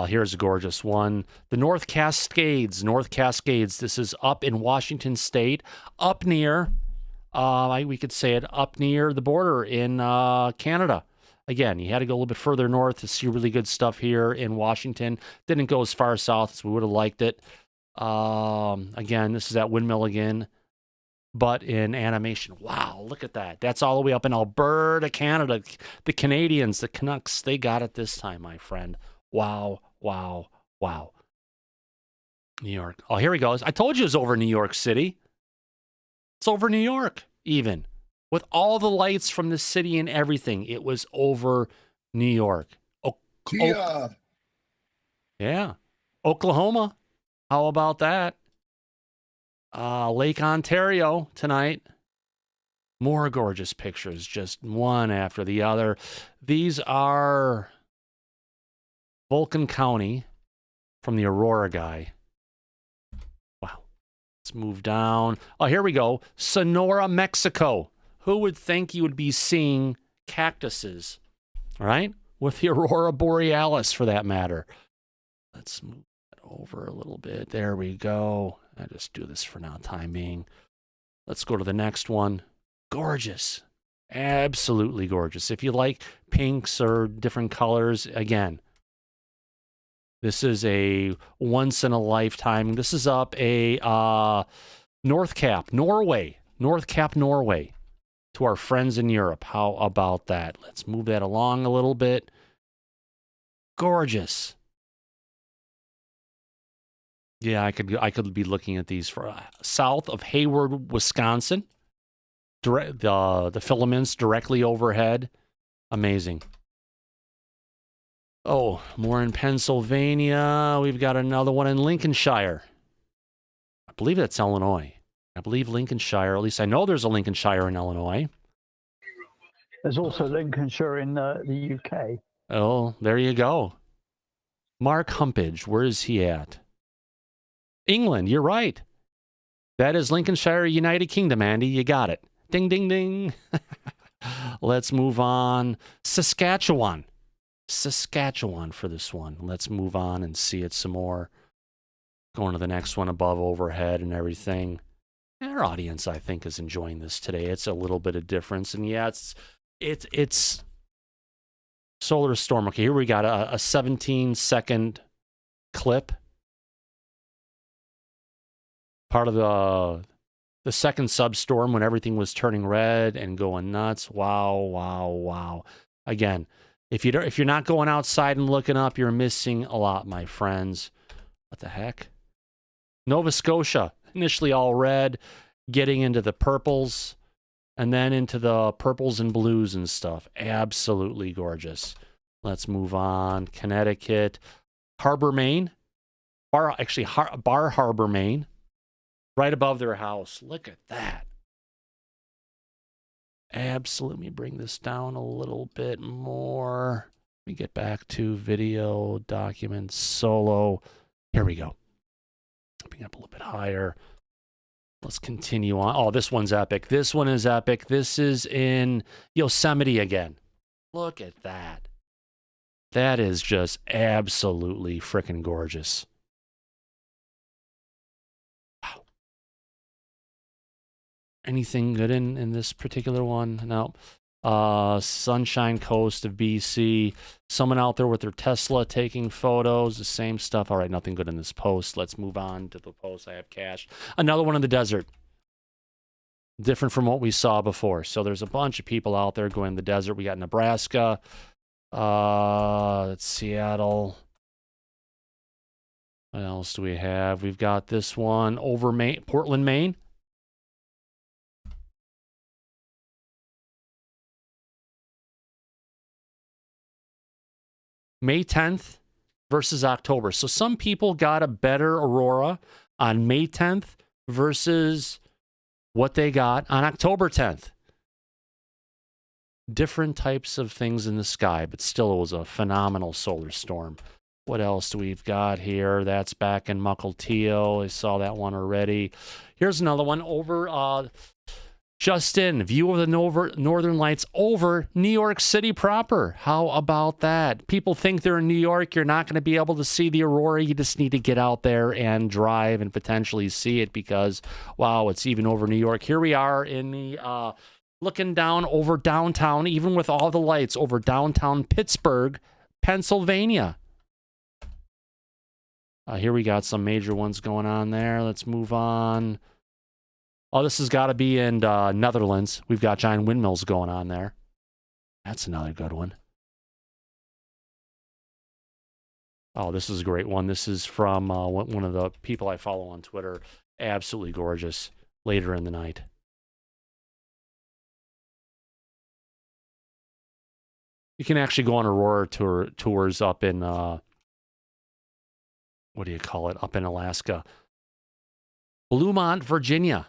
Here's a gorgeous one. The North Cascades. North Cascades. This is up in Washington State, up near, we could say it, up near the border in Canada. Again, you had to go a little bit further north to see really good stuff here in Washington. Didn't go as far south as we would have liked it. Again, this is that windmill again, but in animation. Wow, look at that. That's all the way up in Alberta, Canada. The Canadians, the Canucks, they got it this time, my friend. Wow, wow, wow. New York. Oh, here he goes. I told you it was over New York City. It's over New York, even. With all the lights from the city and everything, it was over New York. Yeah. Oklahoma. How about that? Lake Ontario tonight. More gorgeous pictures, just one after the other. These are Vulcan County from the Aurora guy. Wow. Let's move down. Oh, here we go. Sonora, Mexico. Who would think you would be seeing cactuses, right? With the Aurora Borealis, for that matter. Let's move that over a little bit. There we go. I'll just do this for now, time being. Let's go to the next one. Gorgeous. Absolutely gorgeous. If you like pinks or different colors, again, this is a once-in-a-lifetime. This is up a North Cap, Norway. North Cap, Norway. To our friends in Europe. How about that? Let's move that along a little bit. Gorgeous. Yeah, I could be looking at these for south of Hayward, Wisconsin. The filaments directly overhead. Amazing. Oh, more in Pennsylvania. We've got another one in Lincolnshire. I believe that's Illinois. I believe Lincolnshire, at least I know there's a Lincolnshire in Illinois. There's also Lincolnshire in the UK. Oh, there you go. Mark Humpage, where is he at? England, you're right. That is Lincolnshire, United Kingdom, Andy. You got it. Ding, ding, ding. Let's move on. Saskatchewan. Saskatchewan for this one. Let's move on and see it some more. Going to the next one above overhead and everything. Our audience, I think, is enjoying this today. It's a little bit of difference. And yeah, it's solar storm. Okay, here we got a 17-second clip. Part of the second substorm when everything was turning red and going nuts. Wow, wow, wow. Again, if you're not going outside and looking up, you're missing a lot, my friends. What the heck? Nova Scotia, initially all red, getting into the purples, and then into the purples and blues and stuff. Absolutely gorgeous. Let's move on. Connecticut, Harbor, Maine. Bar Harbor, Maine. Right above their house. Look at that. Absolutely. Let me bring this down a little bit more. Let me get back to video, documents, solo. Here we go. Bring it up a little bit higher. Let's continue on. Oh, this one's epic. This one is epic. This is in Yosemite again. Look at that. That is just absolutely freaking gorgeous. Anything good in this particular one? No. Sunshine Coast of BC. Someone out there with their Tesla taking photos. The same stuff. All right, nothing good in this post. Let's move on to the post I have cached. Another one in the desert. Different from what we saw before. So there's a bunch of people out there going in the desert. We got Nebraska. That's Seattle. What else do we have? We've got this one over Portland, Maine. May 10th versus October. So some people got a better aurora on May 10th versus what they got on October 10th. Different types of things in the sky, but still it was a phenomenal solar storm. What else do we've got here? That's back in Mukilteo. I saw that one already. Here's another one over just in view of the northern lights over New York City proper. How about that? People think they're in New York. You're not going to be able to see the aurora. You just need to get out there and drive and potentially see it because, wow, it's even over New York. Here we are in the looking down over downtown, even with all the lights, over downtown Pittsburgh, Pennsylvania. Here we got some major ones going on there. Let's move on. Oh, this has got to be in Netherlands. We've got giant windmills going on there. That's another good one. Oh, this is a great one. This is from one of the people I follow on Twitter. Absolutely gorgeous. Later in the night. You can actually go on aurora tours up in, what do you call it? Up in Alaska. Bluemont, Virginia.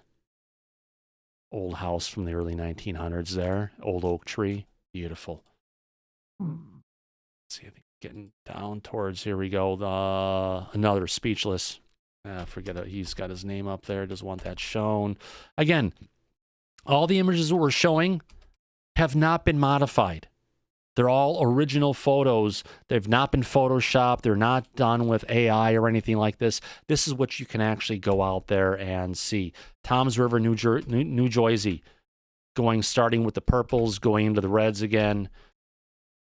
Old house from the early 1900s there. Old oak tree. Beautiful. Let's see, I think getting down towards, here we go. Another speechless. Forget it. He's got his name up there. Doesn't want that shown. Again, all the images that we're showing have not been modified. They're all original photos. They've not been photoshopped. They're not done with AI or anything like this. This is what you can actually go out there and see. Toms River, New Jersey, starting with the purples, going into the reds again.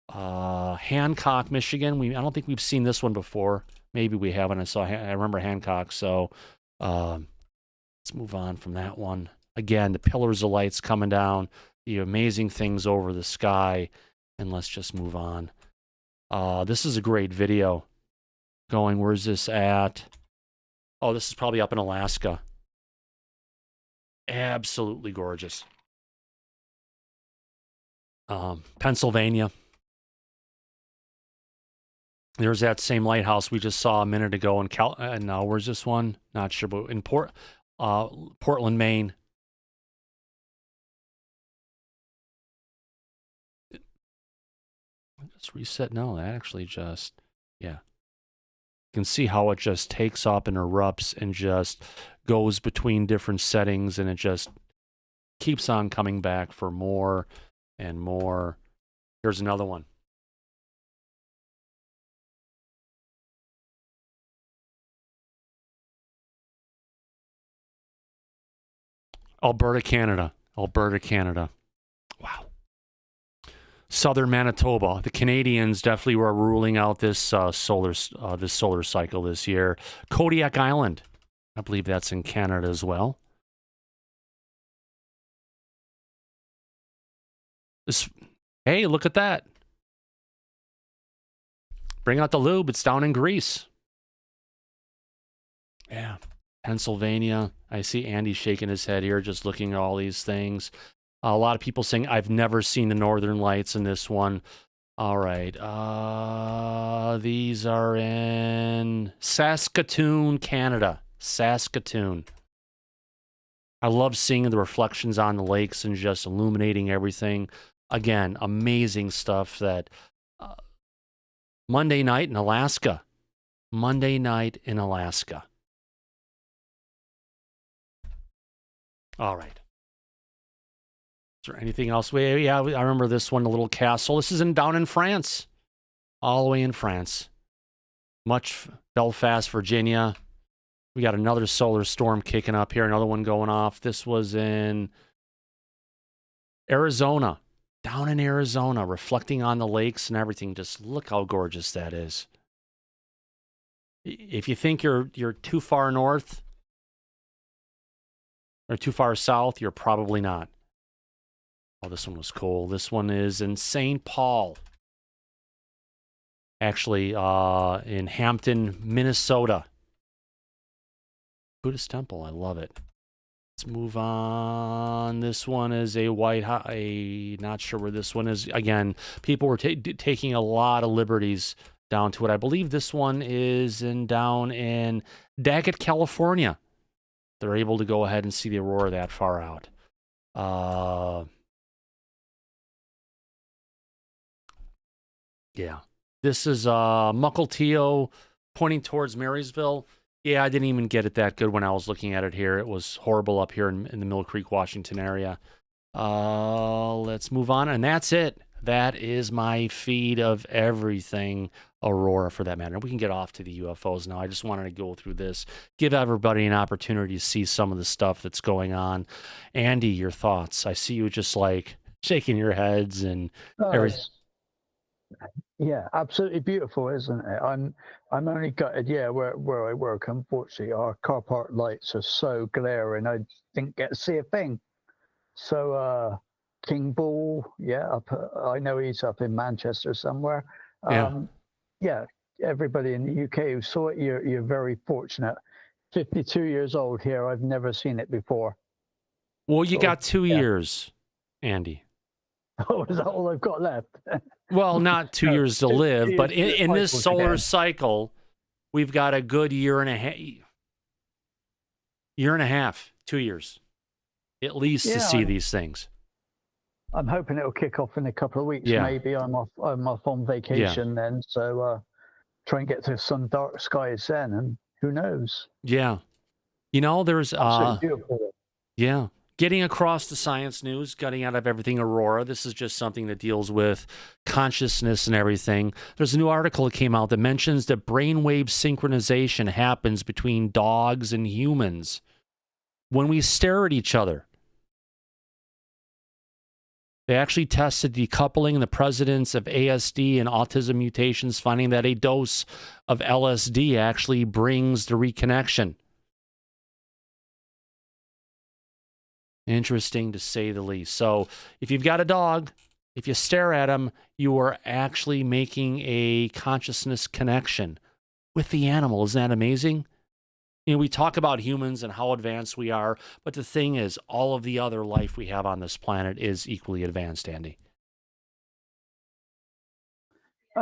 Hancock, Michigan. I don't think we've seen this one before. Maybe we haven't. I remember Hancock. So let's move on from that one. Again, the pillars of lights coming down. The amazing things over the sky. And let's just move on. This is a great video. Where's this at? Oh, this is probably up in Alaska. Absolutely gorgeous. Pennsylvania. There's that same lighthouse we just saw a minute ago in where's this one? Not sure, but in Portland, Maine. Just reset. No, that actually just, yeah. You can see how it just takes up and erupts and just goes between different settings, and it just keeps on coming back for more and more. Here's another one. Alberta, Canada. Alberta, Canada. Wow. Southern Manitoba. The Canadians definitely were ruling out this solar cycle this year. Kodiak Island. I believe that's in Canada as well. Hey, look at that. Bring out the lube. It's down in Greece. Yeah. Pennsylvania. I see Andy shaking his head here, just looking at all these things. A lot of people saying, I've never seen the Northern Lights in this one. All right. These are in Saskatoon, Canada. Saskatoon. I love seeing the reflections on the lakes and just illuminating everything. Again, amazing stuff that Monday night in Alaska. Monday night in Alaska. All right. Is there anything else? Yeah, I remember this one, the little castle. This is down in France. All the way in France. Belfast, Virginia. We got another solar storm kicking up here. Another one going off. This was in Arizona. Down in Arizona, reflecting on the lakes and everything. Just look how gorgeous that is. If you think you're too far north or too far south, you're probably not. Oh, this one was cool. This one is in St. Paul. Actually, in Hampton, Minnesota. Buddhist temple. I love it. Let's move on. This one is a not sure where this one is. Again, people were taking a lot of liberties down to it. I believe this one is down in Daggett, California. They're able to go ahead and see the aurora that far out. Yeah. This is Mukilteo pointing towards Marysville. Yeah, I didn't even get it that good when I was looking at it here. It was horrible up here in the Mill Creek, Washington area. Let's move on. And that's it. That is my feed of everything aurora, for that matter. We can get off to the UFOs now. I just wanted to go through this, give everybody an opportunity to see some of the stuff that's going on. Andy, your thoughts? I see you just like shaking your heads and everything. Yeah, absolutely beautiful, isn't it? I'm only gutted, where I work, unfortunately, our car park lights are so glaring, I didn't get to see a thing. So, King Bull, I know he's up in Manchester somewhere. Yeah, everybody in the UK who saw it, you're very fortunate. 52 years old here, I've never seen it before. Well, you got 2 years, Andy. Oh, is that all I've got left? Well, not 2 years to live, but in this solar cycle, we've got a good year and a half, 2 years, at least to see these things. I'm hoping it'll kick off in a couple of weeks. Yeah. Maybe I'm off on vacation then, so try and get to some dark skies then, and who knows? Yeah, you know, there's beautiful. Yeah. Getting across the science news, getting out of everything aurora. This is just something that deals with consciousness and everything. There's a new article that came out that mentions that brainwave synchronization happens between dogs and humans when we stare at each other. They actually tested decoupling in the presence of ASD and autism mutations, finding that a dose of LSD actually brings the reconnection. Interesting to say the least. So if you've got a dog, if you stare at him, you are actually making a consciousness connection with the animal. Isn't that amazing? You know, we talk about humans and how advanced we are, but the thing is, all of the other life we have on this planet is equally advanced, Andy.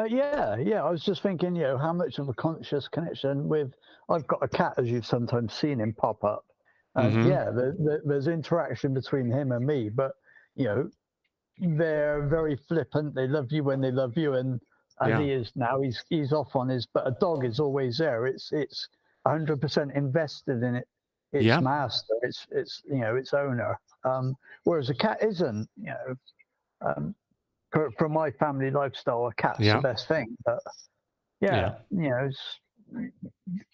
Yeah. I was just thinking, how much of a conscious connection with, I've got a cat, as you've sometimes seen him pop up. There's interaction between him and me, but they're very flippant. They love you when they love you, and as he is now, he's off on his. But a dog is always there. It's 100% invested in its master. It's its owner. Whereas a cat isn't. For my family lifestyle, a cat's the best thing. But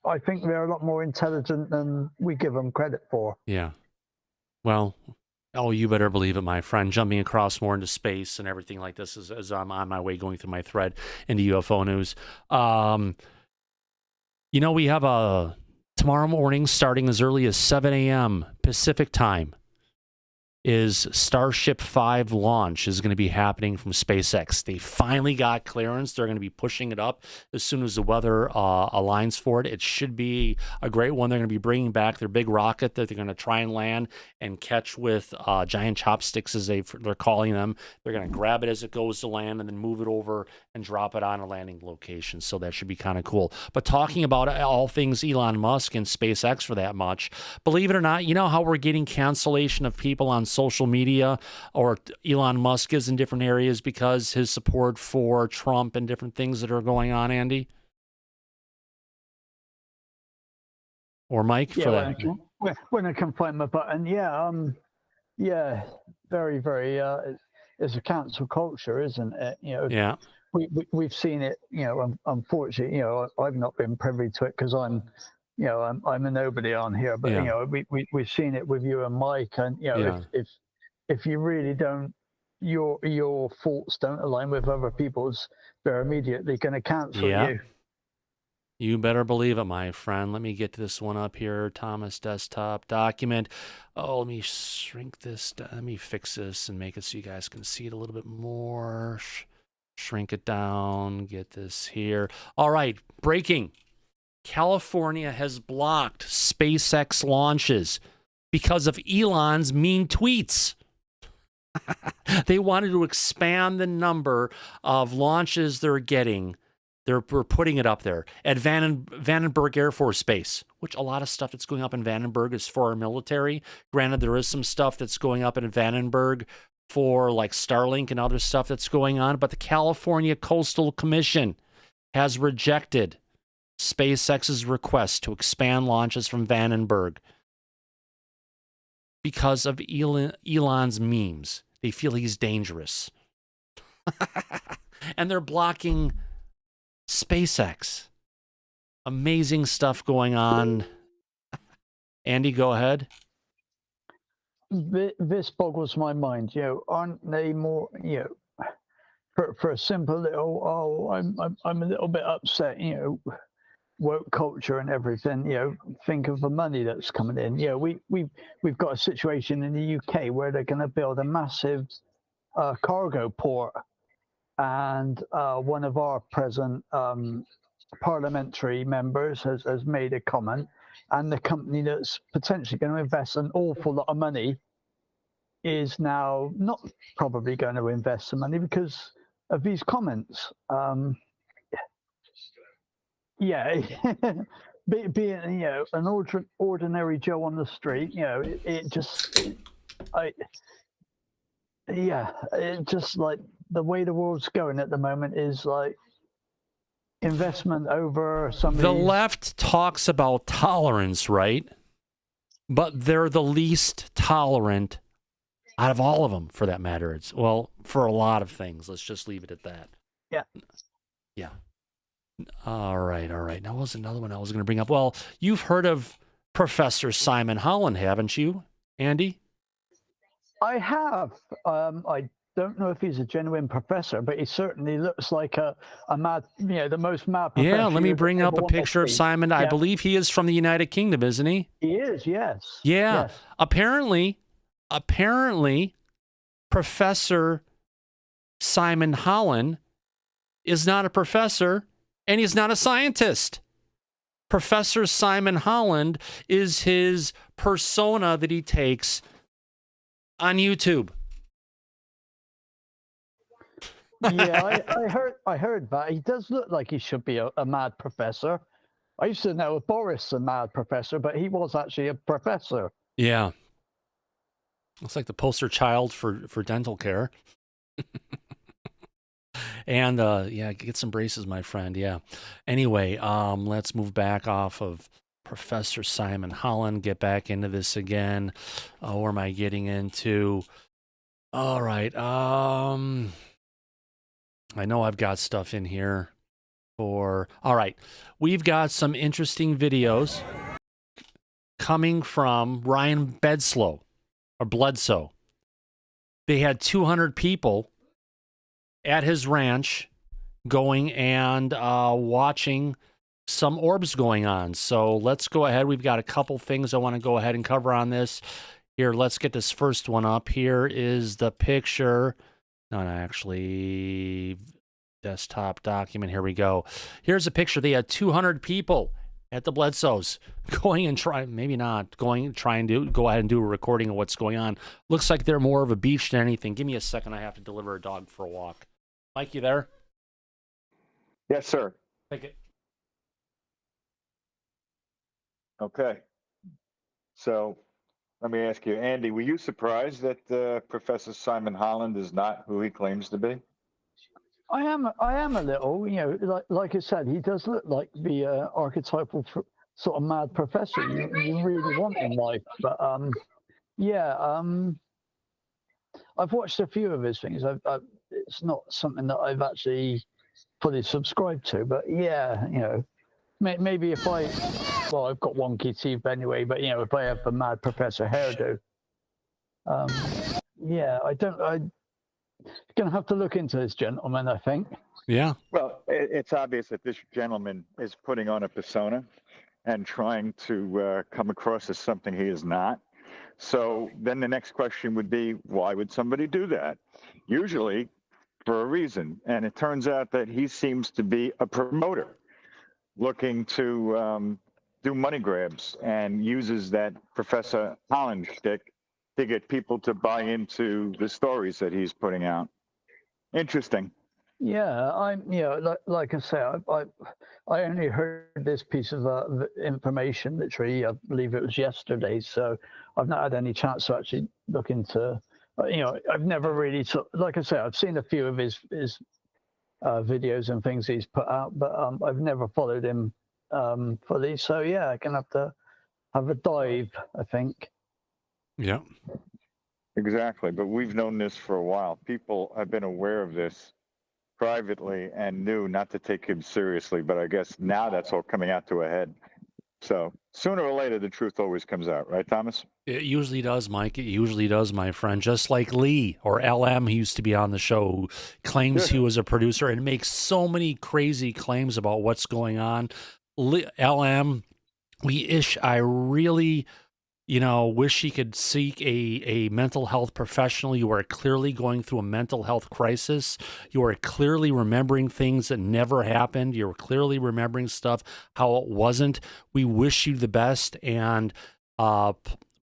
I think they're a lot more intelligent than we give them credit for. Yeah. Well, oh, you better believe it, my friend. Jumping across more into space and everything like this as I'm on my way going through my thread into UFO news. You know, we have a tomorrow morning starting as early as 7 a.m. Pacific time. Is Starship 5 launch is going to be happening from SpaceX. They finally got clearance. They're going to be pushing it up as soon as the weather aligns for it. It should be a great one. They're going to be bringing back their big rocket that they're going to try and land and catch with giant chopsticks, as they're calling them. They're going to grab it as it goes to land and then move it over and drop it on a landing location. So that should be kind of cool. But talking about all things Elon Musk and SpaceX for that much, believe it or not, you know how we're getting cancellation of people on social media, or Elon Musk is in different areas because his support for Trump and different things that are going on, Andy? Or Mike? For that. When I can find my button, yeah, very, very. It's a cancel culture, isn't it? You know, Yeah. We've seen it. You know, unfortunately, you know, I've not been privy to it because I'm a nobody on here. But Yeah. you know, we've seen it with you and Mike, and you know, if you really don't, your thoughts don't align with other people's, they're immediately going to cancel you. You better believe it, my friend. Let me get this one up here. Thomas desktop document. Oh, let me shrink this. Let me fix this and make it so you guys can see it a little bit more. Shrink it down. Get this here. All right. Breaking. California has blocked SpaceX launches because of Elon's mean tweets. They wanted to expand the number of launches they're getting. We're putting it up there at Vandenberg Air Force Base, which a lot of stuff that's going up in Vandenberg is for our military. Granted, there is some stuff that's going up in Vandenberg for like Starlink and other stuff that's going on, but the California Coastal Commission has rejected SpaceX's request to expand launches from Vandenberg because of Elon's memes. They feel he's dangerous. And they're blocking SpaceX. Amazing stuff going on. Andy, go ahead. This boggles my mind. You know, aren't they more? You know, for a simple little. I'm a little bit upset. You know, woke culture and everything. You know, think of the money that's coming in. You know, we've got a situation in the UK where they're going to build a massive cargo port. And one of our present parliamentary members has made a comment, and the company that's potentially going to invest an awful lot of money is now not probably going to invest some money because of these comments. Yeah, being you know an ordinary Joe on the street, you know, it just like the way the world's going at the moment is like investment over somebody's... The left talks about tolerance, right? But they're the least tolerant out of all of them, for that matter. It's, well, for a lot of things. Let's just leave it at that. Yeah. All right. Now, was another one I was going to bring up. Well, you've heard of Professor Simon Holland, haven't you, Andy? I have. I don't know if he's a genuine professor, but he certainly looks like a mad, you know, the most mad professor. Yeah, let me bring up a picture of Simon. Yeah. I believe he is from the United Kingdom, isn't he? He is, yes. Yeah. Yes. Apparently, Professor Simon Holland is not a professor, and he's not a scientist. Professor Simon Holland is his persona that he takes on YouTube. Yeah, I heard that. He does look like he should be a mad professor. I used to know Boris a mad professor, but he was actually a professor. Yeah. Looks like the poster child for dental care. And yeah, get some braces, my friend. Yeah. Anyway, let's move back off of Professor Simon Holland, get back into this again. Where am I getting into? All right. I know I've got stuff in here for... All right. We've got some interesting videos coming from Ryan Bedslow. or Bledsoe. They had 200 people at his ranch going and watching some orbs going on. So let's go ahead. We've got a couple things I want to go ahead and cover on this. Here, let's get this first one up. Here is the picture. No, actually, desktop document. Here we go. Here's a picture. They had 200 people at the Bledsoes going and try, maybe not going, trying to go ahead and do a recording of what's going on. Looks like they're more of a beach than anything. Give me a second. I have to deliver a dog for a walk. Mike, you there? Yes, sir. Take it. Okay. So let me ask you, Andy, were you surprised that Professor Simon Holland is not who he claims to be? I am a little, like I said, he does look like the archetypal sort of mad professor you really want in life. But I've watched a few of his things. It's not something that I've actually fully subscribed to, but maybe if I've got wonky teeth anyway, but if I have the mad professor hairdo, I'm gonna have to look into this gentleman, I think. Yeah. Well, it's obvious that this gentleman is putting on a persona and trying to come across as something he is not. So then the next question would be, why would somebody do that? Usually for a reason. And it turns out that he seems to be a promoter looking to do money grabs and uses that Professor Holland shtick to get people to buy into the stories that he's putting out. Interesting. Yeah, like I say, I only heard this piece of information literally, I believe it was yesterday, so I've not had any chance to actually look into, I've never really, like I say, I've seen a few of his videos and things he's put out, but I've never followed him fully, so yeah, I'm gonna have to have a dive, I think. Yeah. Exactly. But we've known this for a while. People have been aware of this privately and knew not to take him seriously. But I guess now that's all coming out to a head. So sooner or later, the truth always comes out. Right, Thomas? It usually does, Mike. It usually does, my friend. Just like Lee or LM, he used to be on the show, who claims he was a producer and makes so many crazy claims about what's going on. LM, I really... wish he could seek a mental health professional. You are clearly going through a mental health crisis. You are clearly remembering things that never happened. You're clearly remembering stuff how it wasn't. We wish you the best, and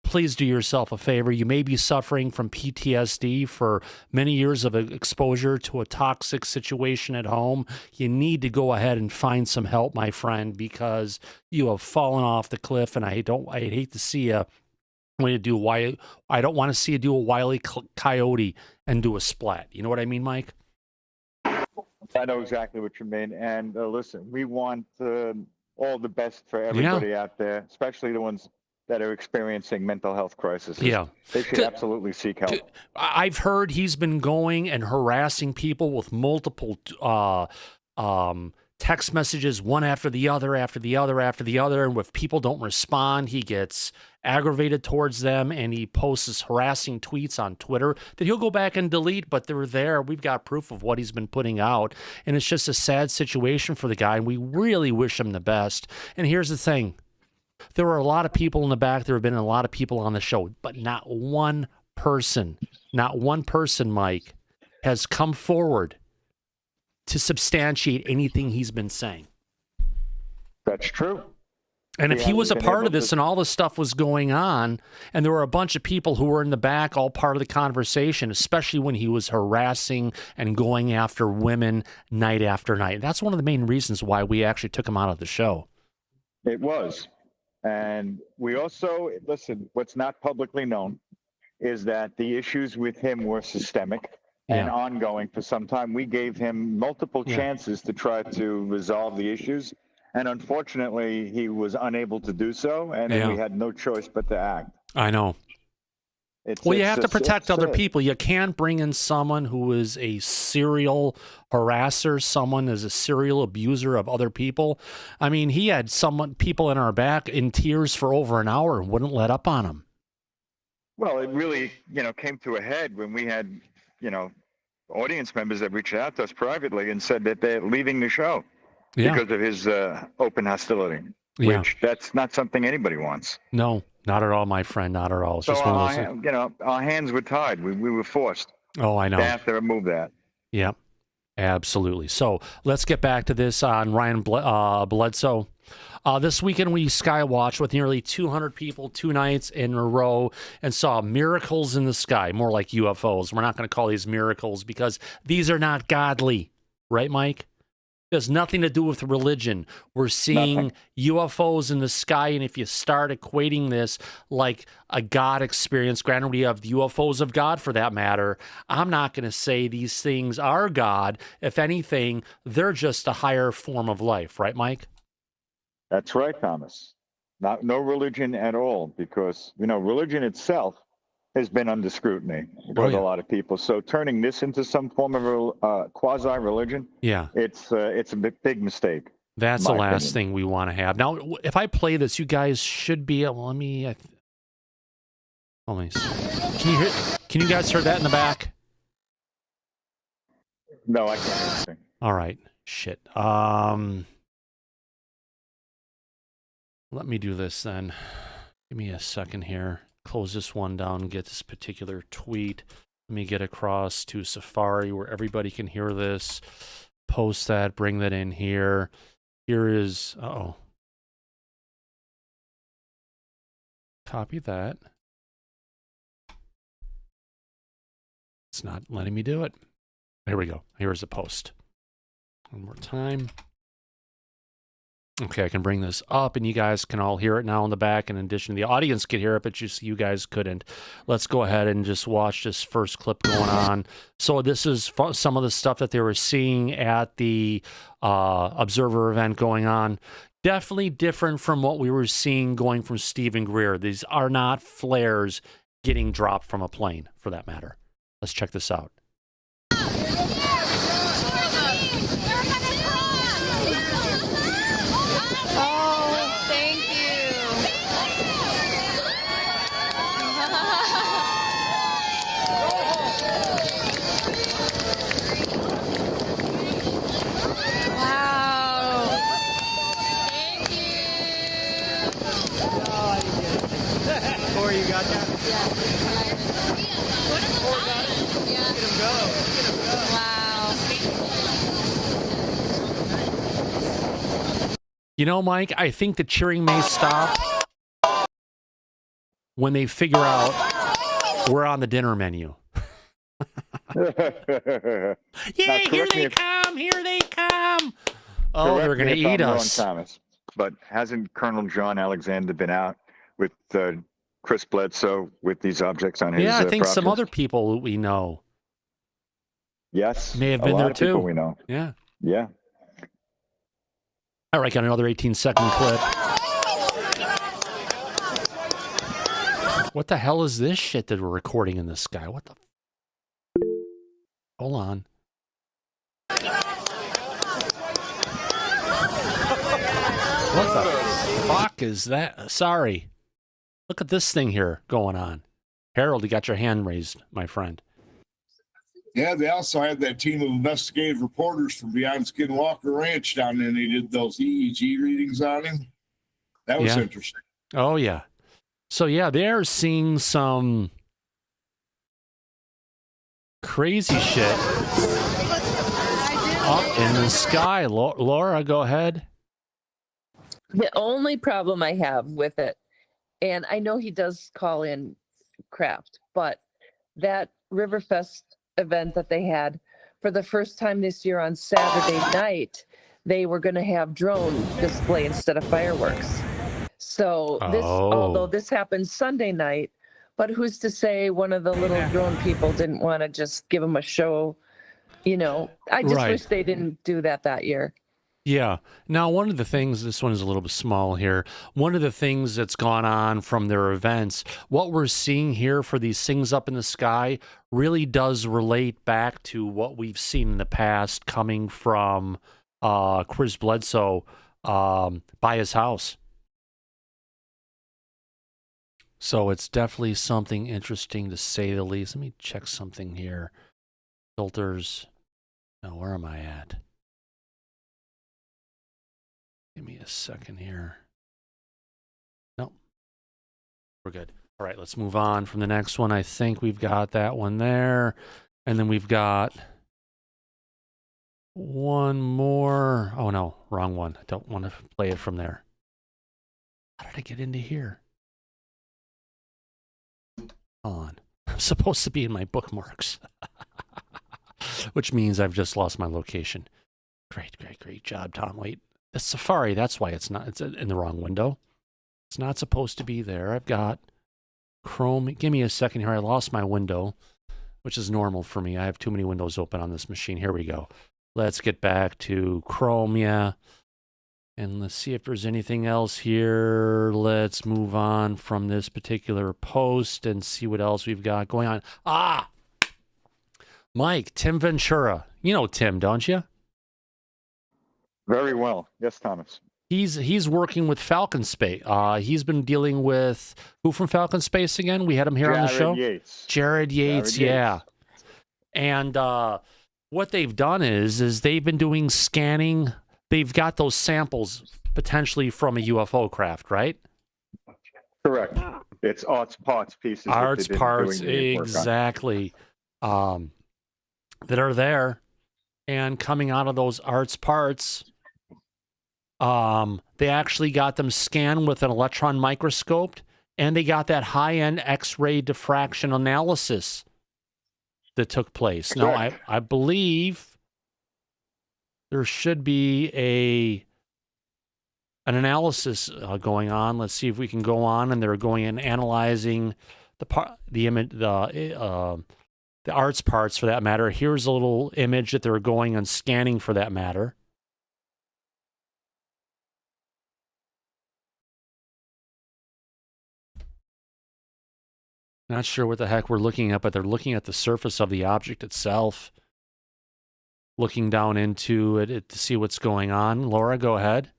please do yourself a favor. You may be suffering from PTSD for many years of exposure to a toxic situation at home. You need to go ahead and find some help, my friend, because you have fallen off the cliff, and I hate to see you. I don't want to see you do a Wile E. Coyote and do a splat. You know what I mean, Mike? I know exactly what you mean. And listen, we want all the best for everybody out there, especially the ones that are experiencing mental health crises. Yeah. They should absolutely seek help. I've heard he's been going and harassing people with multiple text messages, one after the other, and if people don't respond, he gets aggravated towards them, and he posts harassing tweets on Twitter that he'll go back and delete, but they're there. We've got proof of what he's been putting out, and it's just a sad situation for the guy, and we really wish him the best. And here's the thing. There were a lot of people in the back. There have been a lot of people on the show, but not one person, Mike, has come forward to substantiate anything he's been saying. That's true. And if he was a part of this and all this stuff was going on, and there were a bunch of people who were in the back, all part of the conversation, especially when he was harassing and going after women night after night. That's one of the main reasons why we actually took him out of the show. It was. And we also, listen, what's not publicly known is that the issues with him were systemic and ongoing for some time. We gave him multiple chances to try to resolve the issues. And unfortunately, he was unable to do so. And we had no choice but to act. I know. You have to protect other people. You can't bring in someone who is a serial harasser, someone is a serial abuser of other people. I mean, he had people in our back in tears for over an hour and wouldn't let up on him. Well, it really, came to a head when we had, audience members that reached out to us privately and said that they're leaving the show because of his open hostility, which that's not something anybody wants. No, not at all, my friend. Not at all. It's just one of those. Our hands were tied. We were forced. Oh, I know. To have to remove that. Yep, absolutely. So let's get back to this on Ryan Bledsoe. This weekend, we skywatched with nearly 200 people 2 nights in a row and saw miracles in the sky, more like UFOs. We're not going to call these miracles because these are not godly. Right, Mike? It has nothing to do with religion. We're seeing UFOs in the sky, and if you start equating this like a God experience, granted we have the UFOs of God for that matter, I'm not going to say these things are God. If anything, they're just a higher form of life. Right, Mike? That's right, Thomas. No religion at all, because, religion itself has been under scrutiny with a lot of people. So turning this into some form of quasi-religion, it's a big mistake. That's the last thing we want to have. Now, if I play this, you guys should be able, let me can you guys hear that in the back? No, I can't hear anything. All right. Shit. Let me do this then. Give me a second here. Close this one down and get this particular tweet. Let me get across to Safari where everybody can hear this. Post that, bring that in here. Here is, copy that. It's not letting me do it. Here we go. Here's the post. One more time. Okay, I can bring this up, and you guys can all hear it now in the back. In addition, the audience could hear it, but just you guys couldn't. Let's go ahead and just watch this first clip going on. So this is some of the stuff that they were seeing at the Observer event going on. Definitely different from what we were seeing going from Stephen Greer. These are not flares getting dropped from a plane, for that matter. Let's check this out. You got that? Yeah. What are the signs? Yeah. Look at him go. Look at him go. Wow. You know, Mike, I think the cheering may stop when they figure out we're on the dinner menu. Yay, here they come! Here they come! Oh, they're going to eat us. Wrong, Thomas, but hasn't Colonel John Alexander been out with Chris Bledsoe with these objects on his I think properties? some other people we know. Yes. May have been there too. People we know. Yeah. Yeah. All right, got another 18-second clip. What the hell is this shit that we're recording in the sky? What the? Hold on. What the fuck is that? Sorry. Look at this thing here going on. Harold, you got your hand raised, my friend. Yeah, they also had that team of investigative reporters from Beyond Skinwalker Ranch down there, and they did those EEG readings on him. That was interesting. Oh, yeah. So, yeah, they're seeing some crazy shit up in the sky. Laura, go ahead. The only problem I have with it, and I know he does call in craft, but that Riverfest event that they had for the first time this year on Saturday night, they were going to have drone display instead of fireworks. So this, although this happened Sunday night, but who's to say one of the little drone people didn't want to just give them a show? You know, I just wish they didn't do that year. Yeah. Now, one of the things, this one is a little bit small here. One of the things that's gone on from their events, what we're seeing here for these things up in the sky really does relate back to what we've seen in the past coming from Chris Bledsoe by his house. So it's definitely something interesting to say the least. Let me check something here. Filters. Now, where am I at? Give me a second here. Nope. We're good. All right, let's move on from the next one. I think we've got that one there. And then we've got one more. Oh, no, wrong one. I don't want to play it from there. How did I get into here? Hold on. I'm supposed to be in my bookmarks, which means I've just lost my location. Great job, Tom. Wait, the Safari, that's why it's in the wrong window. It's not supposed to be there. I've got Chrome. Give me a second here. I lost my window, which is normal for me. I have too many windows open on this machine. Here we go. Let's get back to Chrome, yeah. And let's see if there's anything else here. Let's move on from this particular post and see what else we've got going on. Ah! Mike, Tim Ventura. You know Tim, don't you? Very well. Yes, Thomas. He's working with Falcon Space. He's been dealing with who from Falcon Space again? We had him here on the show. Jared Yates, yeah. And what they've done is they've been doing scanning. They've got those samples potentially from a UFO craft, right? Correct. It's arts parts pieces. Arts parts, exactly. That are there, and coming out of those arts parts. They actually got them scanned with an electron microscope, and they got that high-end X-ray diffraction analysis that took place. Correct. Now, I believe there should be an analysis going on. Let's see if we can go on, and they're going and analyzing the image, the arts parts for that matter. Here's a little image that they're going and scanning for that matter. Not sure what the heck we're looking at, but they're looking at the surface of the object itself, looking down into it to see what's going on. Laura, go ahead.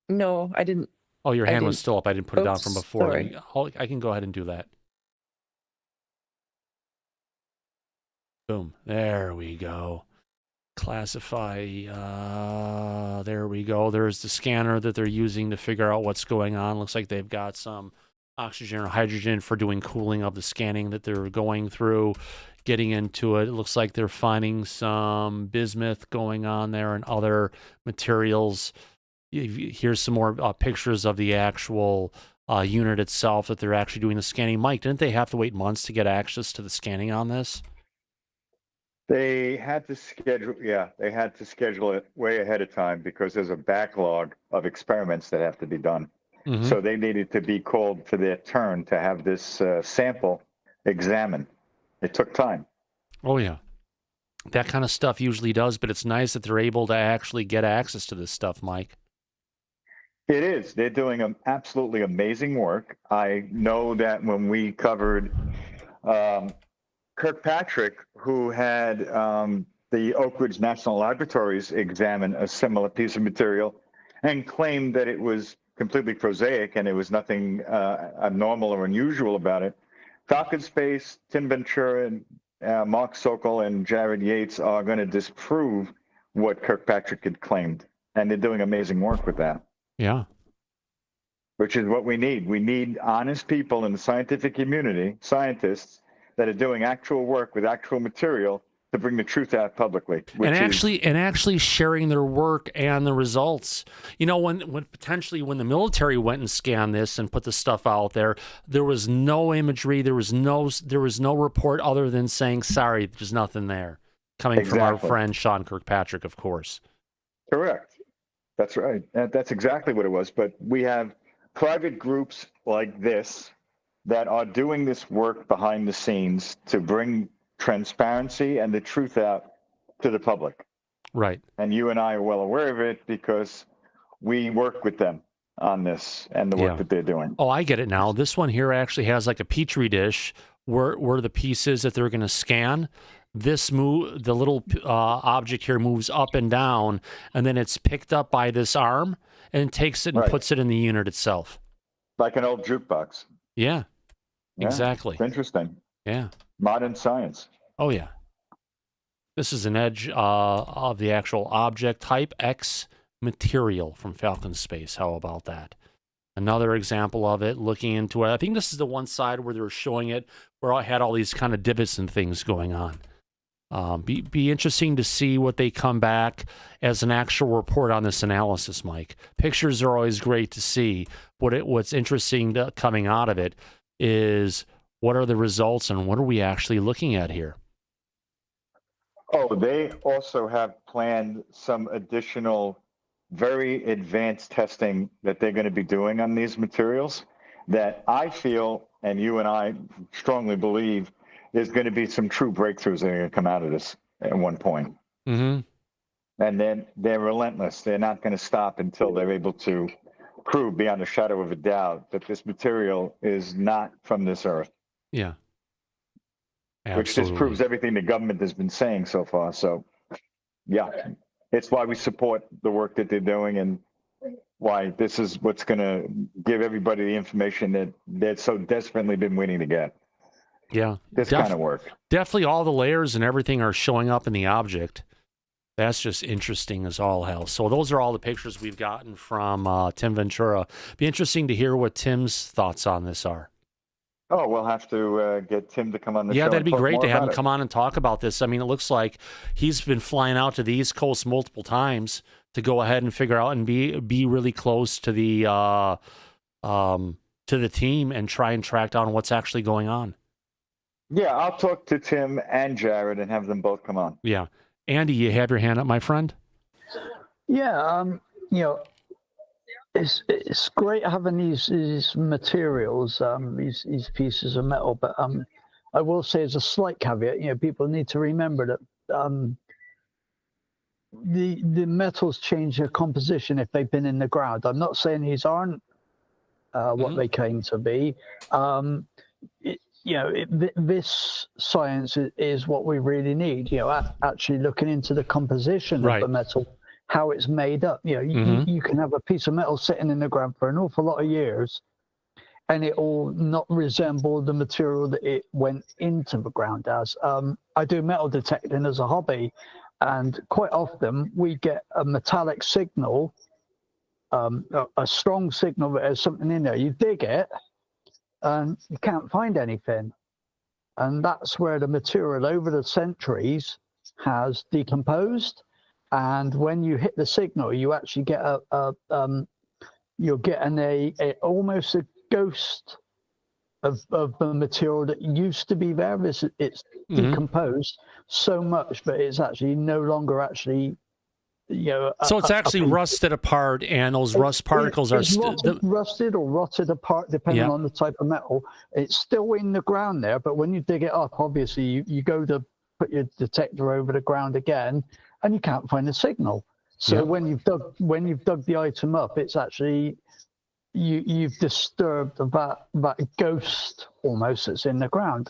No, I didn't. Oh, your hand was still up. I didn't put it down from before. Sorry. I can go ahead and do that. Boom. There we go. Classify. There we go. There's the scanner that they're using to figure out what's going on. Looks like they've got some oxygen or hydrogen for doing cooling of the scanning that they're going through, getting into it. It looks like they're finding some bismuth going on there and other materials. Here's some more pictures of the actual unit itself that they're actually doing the scanning. Mike, didn't they have to wait months to get access to the scanning on this? They had to schedule, they had to schedule it way ahead of time because there's a backlog of experiments that have to be done. Mm-hmm. So they needed to be called for their turn to have this sample examined. It took time. Oh, yeah. That kind of stuff usually does, but it's nice that they're able to actually get access to this stuff, Mike. It is. They're doing absolutely amazing work. I know that when we covered Kirkpatrick, who had the Oak Ridge National Laboratories examine a similar piece of material and claimed that it was completely prosaic and there was nothing abnormal or unusual about it. Falcon Space, Tim Ventura, and Mark Sokol and Jared Yates are going to disprove what Kirkpatrick had claimed. And they're doing amazing work with that. Yeah. Which is what we need. We need honest people in the scientific community, scientists, that are doing actual work with actual material to bring the truth out publicly. And actually sharing their work and the results. You know, when the military went and scanned this and put the stuff out there, there was no imagery, there was no report other than saying, sorry, there's nothing there. Coming from our friend Sean Kirkpatrick, of course. Correct. That's right. That's exactly what it was. But we have private groups like this that are doing this work behind the scenes to bring transparency and the truth out to the public. Right. And you and I are well aware of it because we work with them on this and the work that they're doing. Oh, I get it now. This one here actually has like a petri dish where the pieces that they're going to scan. The little object here moves up and down, and then it's picked up by this arm and takes it and puts it in the unit itself. Like an old jukebox. Yeah, Yeah, exactly. It's interesting. Yeah. Modern science. Oh, yeah. This is an edge of the actual object type X material from Falcon Space. How about that? Another example of it, looking into it. I think this is the one side where they were showing it, where I had all these kind of divots and things going on. Be interesting to see what they come back as an actual report on this analysis, Mike. Pictures are always great to see. What's interesting coming out of it is what are the results and what are we actually looking at here? Oh, they also have planned some additional very advanced testing that they're going to be doing on these materials that I feel, and you and I strongly believe, there's going to be some true breakthroughs that are going to come out of this at one point. Mm-hmm. And then they're relentless. They're not going to stop until they're able to prove beyond a shadow of a doubt that this material is not from this earth. Yeah. Which Absolutely. disproves everything the government has been saying so far. So, yeah, it's why we support the work that they're doing and why this is what's going to give everybody the information that they've so desperately been waiting to get. Yeah. This kind of work. Definitely all the layers and everything are showing up in the object. That's just interesting as all hell. So those are all the pictures we've gotten from Tim Ventura. Be interesting to hear what Tim's thoughts on this are. Oh, we'll have to get Tim to come on the show. Yeah, that'd be and talk great more to have about him it. come on and talk about this. I mean, it looks like he's been flying out to the East Coast multiple times to go ahead and figure out and be really close to the team and try and track down what's actually going on. Yeah, I'll talk to Tim and Jared and have them both come on. Yeah. Andy, you have your hand up, my friend? Yeah, it's great having these materials, these pieces of metal, but I will say as a slight caveat, people need to remember that the metals change their composition if they've been in the ground. I'm not saying these aren't what they claim to be. This science is what we really need. Actually looking into the composition of the metal, how it's made up. You can have a piece of metal sitting in the ground for an awful lot of years, and it will not resemble the material that it went into the ground as. I do metal detecting as a hobby, and quite often we get a metallic signal, a strong signal that there's something in there. You dig it, and you can't find anything. And that's where the material over the centuries has decomposed. And when you hit the signal, you actually get you're getting almost a ghost of the material that used to be there. It's decomposed so much, but it's actually no longer actually, so it's actually rusted apart, and those rust particles are rusted or rotted apart, depending on the type of metal. It's still in the ground there, but when you dig it up, obviously you go to put your detector over the ground again, and you can't find the signal. So when you've dug the item up, it's actually you've disturbed that ghost almost that's in the ground.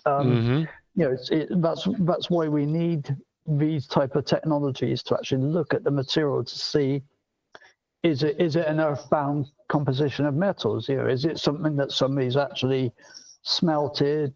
That's why we need these type of technologies to actually look at the material to see is it an earthbound composition of metals? Is it something that somebody's actually smelted,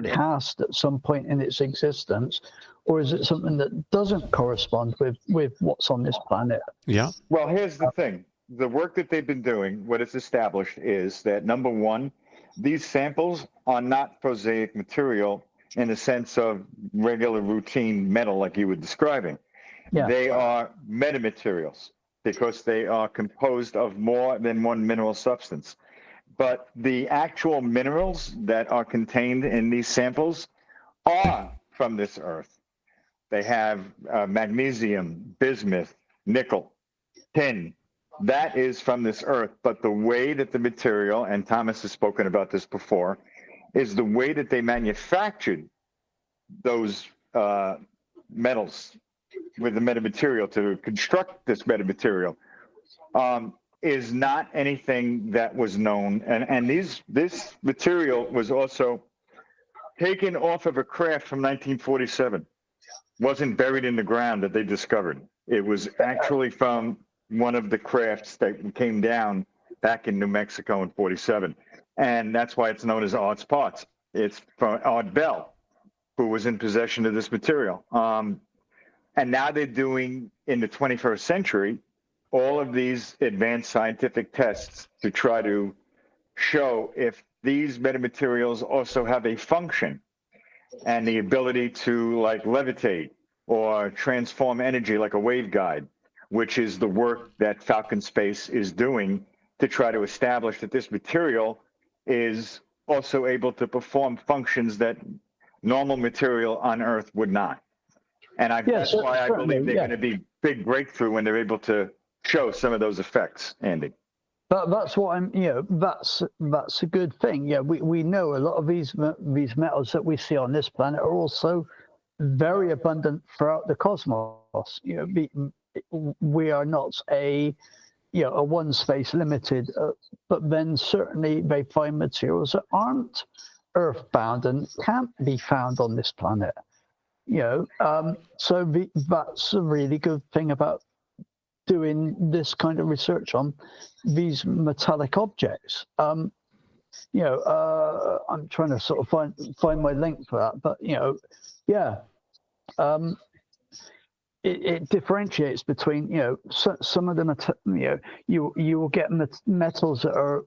cast at some point in its existence, or is it something that doesn't correspond with what's on this planet? Yeah. Well, here's the thing. The work that they've been doing, what it's established is that, number one, these samples are not prosaic material in the sense of regular routine metal like you were describing. Yeah. They are metamaterials because they are composed of more than one mineral substance. But the actual minerals that are contained in these samples are from this earth. They have magnesium, bismuth, nickel, tin. That is from this earth. But the way that the material, and Thomas has spoken about this before, is the way that they manufactured those metals with the metamaterial to construct this metamaterial is not anything that was known. And this material was also taken off of a craft from 1947. Wasn't buried in the ground that they discovered. It was actually from one of the crafts that came down back in New Mexico in 47. And that's why it's known as Art's Parts. It's from Art Bell, who was in possession of this material. And now they're doing, in the 21st century, all of these advanced scientific tests to try to show if these metamaterials also have a function and the ability to like levitate or transform energy like a waveguide, which is the work that Falcon Space is doing to try to establish that this material is also able to perform functions that normal material on Earth would not. And that's why I believe they're going to be big breakthrough when they're able to show some of those effects, Andy. That's what I'm, that's a good thing. Yeah, we know a lot of these metals that we see on this planet are also very abundant throughout the cosmos. We are not a one space limited, but then certainly they find materials that aren't earthbound and can't be found on this planet. So that's a really good thing about doing this kind of research on these metallic objects. I'm trying to sort of find my link for that, but it differentiates between some of them. You will get metals that are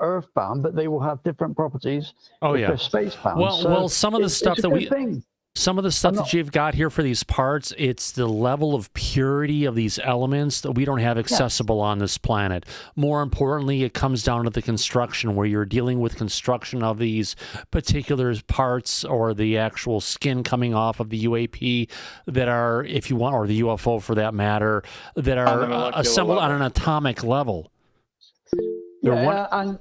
earthbound, but they will have different properties. If they're spacebound. Well, some of the stuff that some of the stuff that you've got here for these parts, it's the level of purity of these elements that we don't have accessible on this planet. More importantly, it comes down to the construction, where you're dealing with construction of these particular parts or the actual skin coming off of the UAP that are, if you want, or the UFO for that matter, that are assembled on an atomic level. And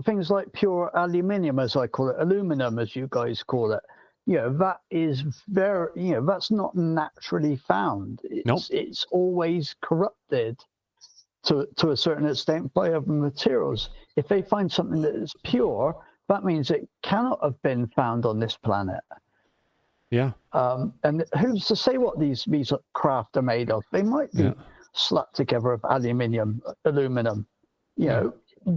things like pure aluminium, as I call it, aluminum, as you guys call it. That is very, that's not naturally found. It's always corrupted to a certain extent by other materials. If they find something that is pure, that means it cannot have been found on this planet. Yeah. And who's to say what these craft are made of? They might be slapped together of aluminium, aluminum,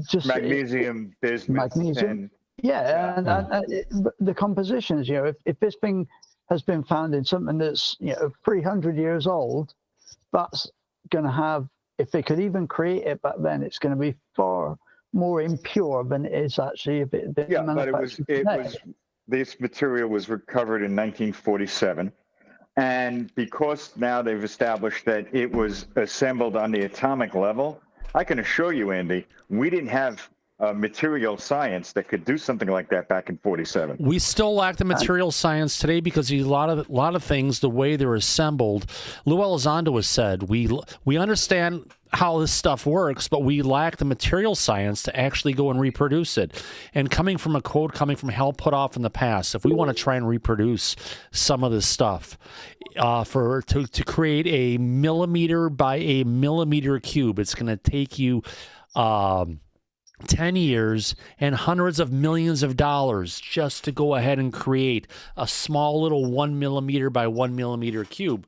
just magnesium, bismuth, magnesium. And the compositions, if this thing has been found in something that's 300 years old, that's going to have, if they could even create it back then, it's going to be far more impure than it is actually if it had been manufactured today. This material was recovered in 1947, and because now they've established that it was assembled on the atomic level, I can assure you, Andy, we didn't have material science that could do something like that back in 47. We still lack the material science today because a lot of things, the way they're assembled. Lue Elizondo has said we understand how this stuff works, but we lack the material science to actually go and reproduce it. And coming from a quote coming from hell put off in the past, if we want to try and reproduce some of this stuff to create a millimeter by a millimeter cube, it's going to take you 10 years and hundreds of millions of dollars just to go ahead and create a small little 1 millimeter by 1 millimeter cube,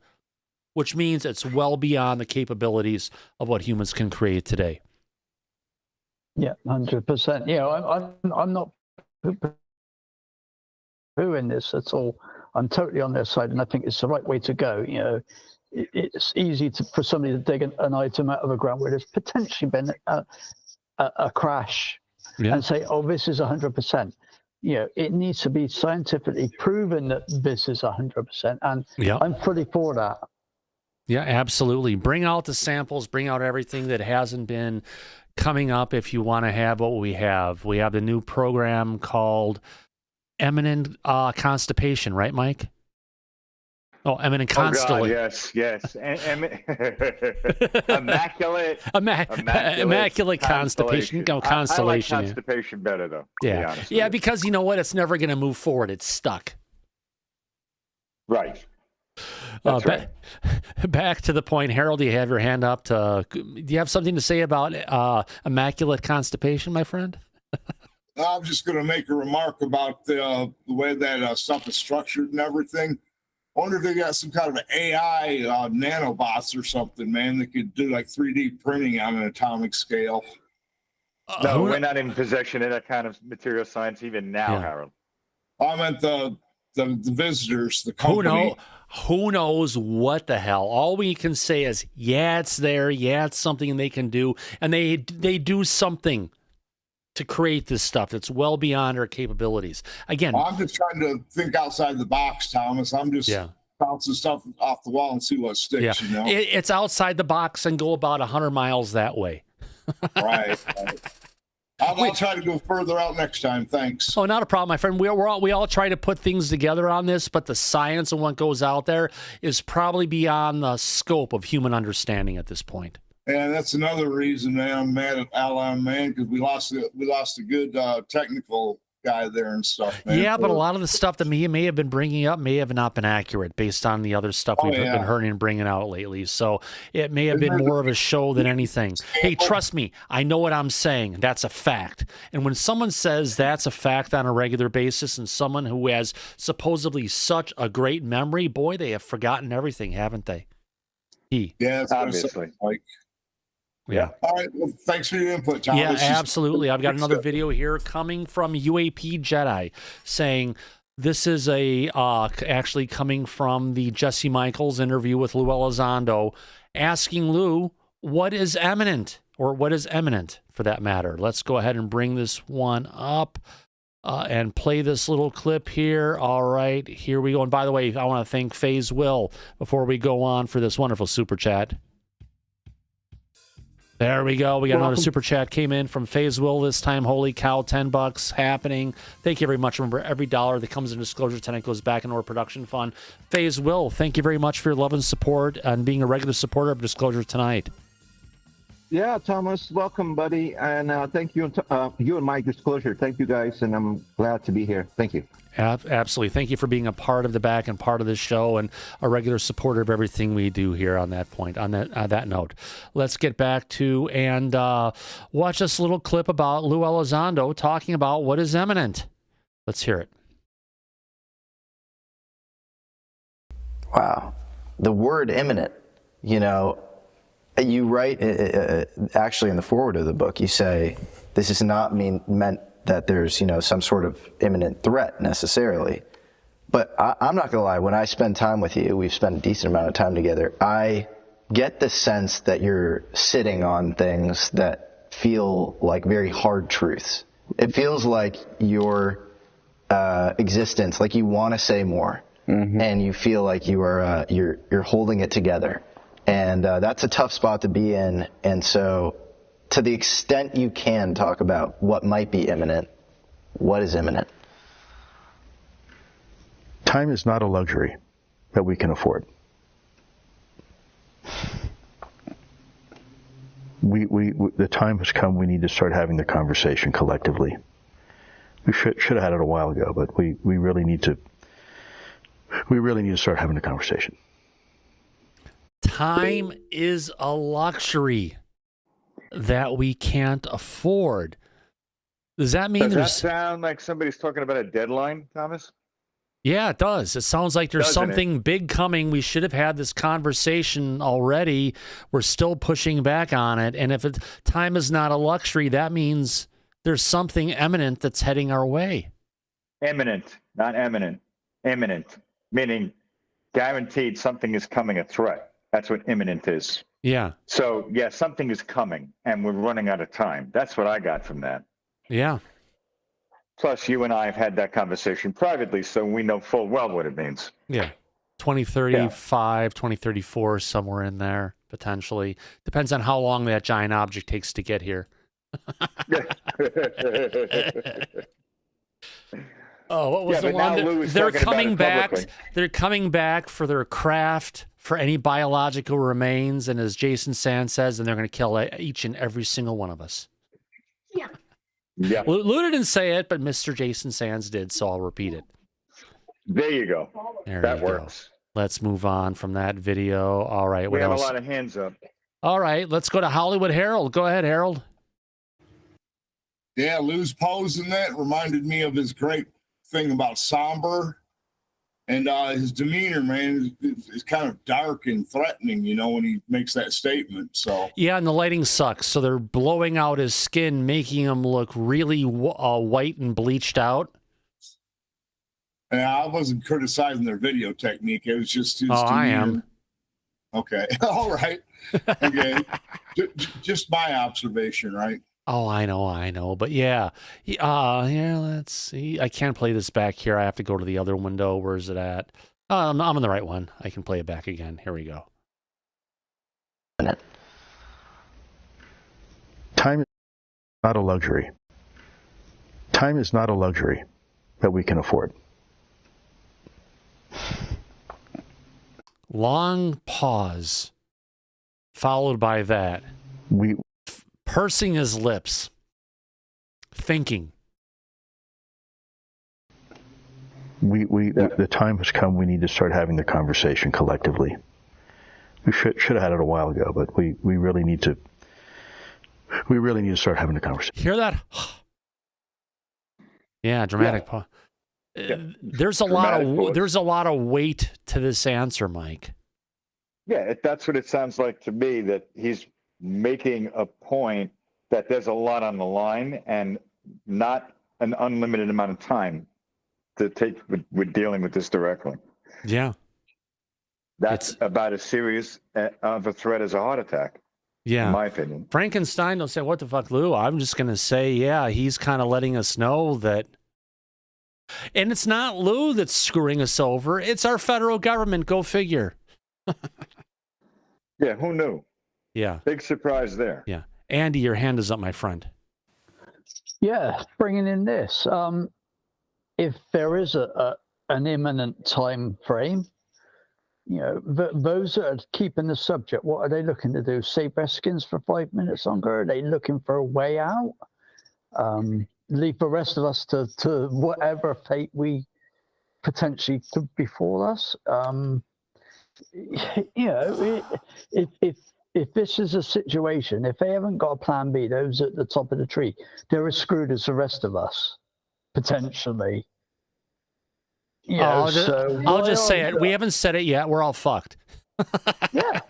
which means it's well beyond the capabilities of what humans can create today. Yeah, 100%. I'm not poo-pooing this at all. I'm totally on their side, and I think it's the right way to go. It's easy for somebody to dig an item out of the ground where there's potentially been a crash and say, oh, this is 100%. It needs to be scientifically proven that this is 100%. And I'm fully for that. Yeah, absolutely. Bring out the samples, bring out everything that hasn't been coming up if you want to have what we have. We have the new program called Eminent Constipation, right, Mike? Oh, Eminent Constellation. Yes. Immaculate. Immaculate Constipation. Constellation. I like constipation better, though. Yeah, because you know what? It's never going to move forward. It's stuck. Right. That's right. Back to the point, Harold, do you have your hand up? Do you have something to say about Immaculate Constipation, my friend? I'm just going to make a remark about the way that stuff is structured and everything. I wonder if they got some kind of an AI nanobots or something, man, that could do like 3D printing on an atomic scale. No, we're not in possession of that kind of material science even now, Yeah. Harold. I meant the visitors, the company. Who knows what the hell? All we can say is, yeah, it's there. Yeah, it's something they can do. And they do something to create this stuff that's well beyond our capabilities. Again, I'm just trying to think outside the box, Thomas. I'm just bouncing stuff off the wall and see what sticks, you know? It's outside the box and go about 100 miles that way. Right. I'll try to go further out next time. Thanks. Oh, not a problem, my friend. We all try to put things together on this, but the science and what goes out there is probably beyond the scope of human understanding at this point. And that's another reason, man, I'm mad at Alan, man, because we lost a good technical guy there and stuff, man. Yeah, but a lot of the stuff that he may have been bringing up may have not been accurate based on the other stuff we've been hearing and bringing out lately. So it may have been more of a show than anything. Hey, trust me, I know what I'm saying. That's a fact. And when someone says that's a fact on a regular basis, and someone who has supposedly such a great memory, boy, they have forgotten everything, haven't they? Yeah, obviously. Yeah. All right. Well, thanks for your input, Tom. Yeah, absolutely. I've got another video here coming from UAP Jedi saying this is actually coming from the Jesse Michaels interview with Lue Elizondo, asking Lue what is eminent, or what is eminent for that matter. Let's go ahead and bring this one up and play this little clip here. All right, here we go. And by the way, I want to thank FaZe Will before we go on for this wonderful super chat. There we go. We got another super chat came in from FaZe Will this time. Holy cow, $10 happening. Thank you very much. Remember, every dollar that comes in Disclosure tonight goes back into our production fund. FaZe Will, thank you very much for your love and support and being a regular supporter of Disclosure tonight. Yeah, Thomas, welcome, buddy. And thank you, you and Mike Disclosure. Thank you, guys, and I'm glad to be here. Thank you. Absolutely. Thank you for being a part of the back and part of this show and a regular supporter of everything we do here on that point, on that note. Let's get back to and watch this little clip about Lue Elizondo talking about what is eminent. Let's hear it. Wow. The word imminent, you know, you write, actually in the foreword of the book, you say, this is not meant that there's, you know, some sort of imminent threat necessarily. But I'm not gonna lie, when I spend time with you, we've spent a decent amount of time together, I get the sense that you're sitting on things that feel like very hard truths. It feels like your existence, like you want to say more, and you feel like you are you're holding it together, and that's a tough spot to be in. And so, to the extent you can talk about what might be imminent, what is imminent? Time is not a luxury that we can afford. The time has come. We need to start having the conversation collectively. We should have had it a while ago, but we really need to. We really need to start having the conversation. Time is a luxury that we can't afford. Does that mean Does that sound like somebody's talking about a deadline, Thomas? Yeah, it does. It sounds like there's something big coming. We should have had this conversation already. We're still pushing back on it. And if time is not a luxury, that means there's something imminent that's heading our way. Imminent, not eminent. Imminent, meaning guaranteed something is coming, a threat. That's what imminent is. Yeah. So, yeah, something is coming, and we're running out of time. That's what I got from that. Yeah. Plus, you and I have had that conversation privately, so we know full well what it means. Yeah. 2035, 2034, somewhere in there, potentially. Depends on how long that giant object takes to get here. Oh, what was the one? They're coming back. They're coming back for their craft, for any biological remains, and as Jason Sands says, and they're going to kill each and every single one of us. Yeah. Yeah. Lou didn't say it, but Mr. Jason Sands did, so I'll repeat it. There you go. That works. Let's move on from that video. All right. We what have else? a lot of hands up. All right. Let's go to Hollywood Harold. Go ahead, Harold. Yeah, Lou's pose in that reminded me of his great thing about somber. And his demeanor, man, is kind of dark and threatening, you know, when he makes that statement. So yeah, and the lighting sucks. So they're blowing out his skin, making him look really white and bleached out. And I wasn't criticizing their video technique. It was just his demeanor. I am. Okay. All right. Okay. Just my observation, right? Oh, I know. But yeah. Here, let's see. I can't play this back here. I have to go to the other window. Where is it at? I'm on the right one. I can play it back again. Here we go. Time is not a luxury. Time is not a luxury that we can afford. Long pause, followed by that. Pursing his lips, thinking. The time has come. We need to start having the conversation collectively. We should have had it a while ago, but we really need to. We really need to start having the conversation. Hear that? Yeah, dramatic pause. There's a lot of weight to this answer, Mike. Yeah, that's what it sounds like to me, that he's making a point that there's a lot on the line and not an unlimited amount of time to take with dealing with this directly. Yeah. That's about as serious of a threat as a heart attack. Yeah. In my opinion. Frankenstein will say, what the fuck, Lou? I'm just going to say, yeah, he's kind of letting us know that. And it's not Lou that's screwing us over. It's our federal government. Go figure. Yeah, who knew? Yeah. Big surprise there. Yeah. Andy, your hand is up, my friend. Yeah, bringing in this. If there is an imminent time frame, you know, those that are keeping the subject, what are they looking to do? Save their skins for 5 minutes longer? Are they looking for a way out? Leave the rest of us to whatever fate we potentially could befall us? You know, if this is a situation, if they haven't got a plan B, those at the top of the tree, they're as screwed as the rest of us, potentially. You know, I'll just say it. We haven't said it yet. We're all fucked. Yeah.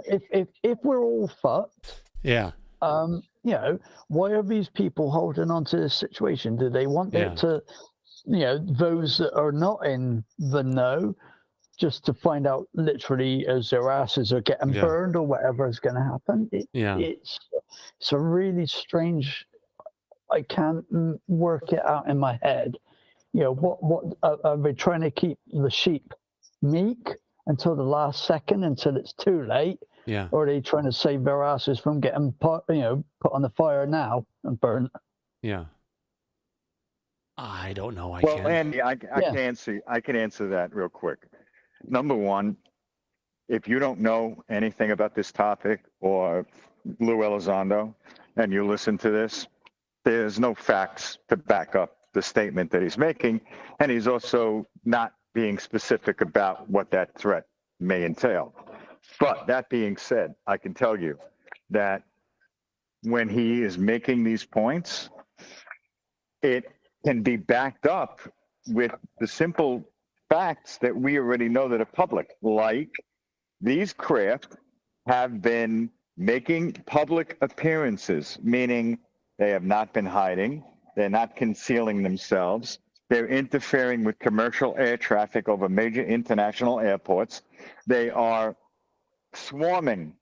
If we're all fucked, yeah. You know, why are these people holding on to this situation? Do they want it to, you know, those that are not in the know, just to find out literally as their asses are getting burned or whatever is going to happen? It's a really strange. I can't work it out in my head. You know, what are they trying to keep the sheep meek until the last second, until it's too late? Yeah. Or are they trying to save their asses from getting put on the fire now and burnt? Yeah. I don't know. Andy, I can answer that real quick. Number one, if you don't know anything about this topic or Lue Elizondo and you listen to this, there's no facts to back up the statement that he's making, and he's also not being specific about what that threat may entail. But that being said, I can tell you that when he is making these points, it can be backed up with the simple facts that we already know that are public, like these craft have been making public appearances, meaning they have not been hiding, they're not concealing themselves, they're interfering with commercial air traffic over major international airports, they are swarming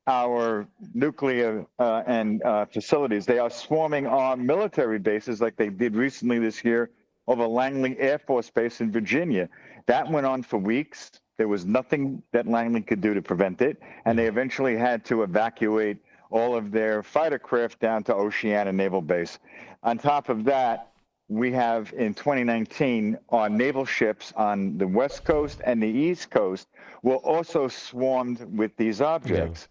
our nuclear and facilities. They are swarming our military bases like they did recently this year over Langley Air Force Base in Virginia. That went on for weeks. There was nothing that Langley could do to prevent it, and they eventually had to evacuate all of their fighter craft down to Oceana Naval Base. On top of that, we have in 2019, our naval ships on the West Coast and the East Coast were also swarmed with these objects.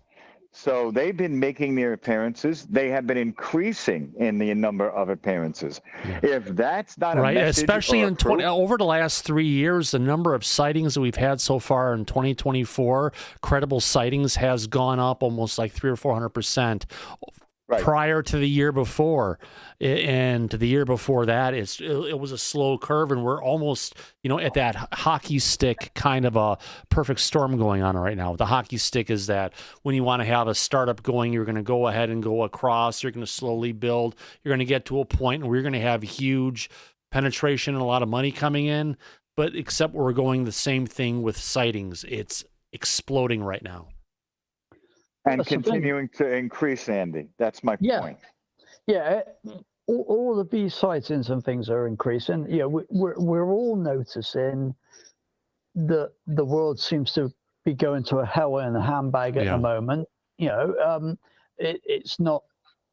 So they've been making their appearances. They have been increasing in the number of appearances. If that's not a message, especially or in over the last 3 years, the number of sightings that we've had so far in 2024, credible sightings has gone up almost like 300 or 400%. Right. prior to the year before. And the year before that, it was a slow curve, and we're almost, at that hockey stick kind of a perfect storm going on right now. The hockey stick is that when you want to have a startup going, you're going to go ahead and go across, you're going to slowly build, you're going to get to a point where you're going to have huge penetration and a lot of money coming in. But except we're going the same thing with sightings. It's exploding right now. And continuing to increase, Andy. That's my point. Yeah, all of these sightings and things are increasing. Yeah, we're all noticing that the world seems to be going to a hell in a handbag at the moment. It's not.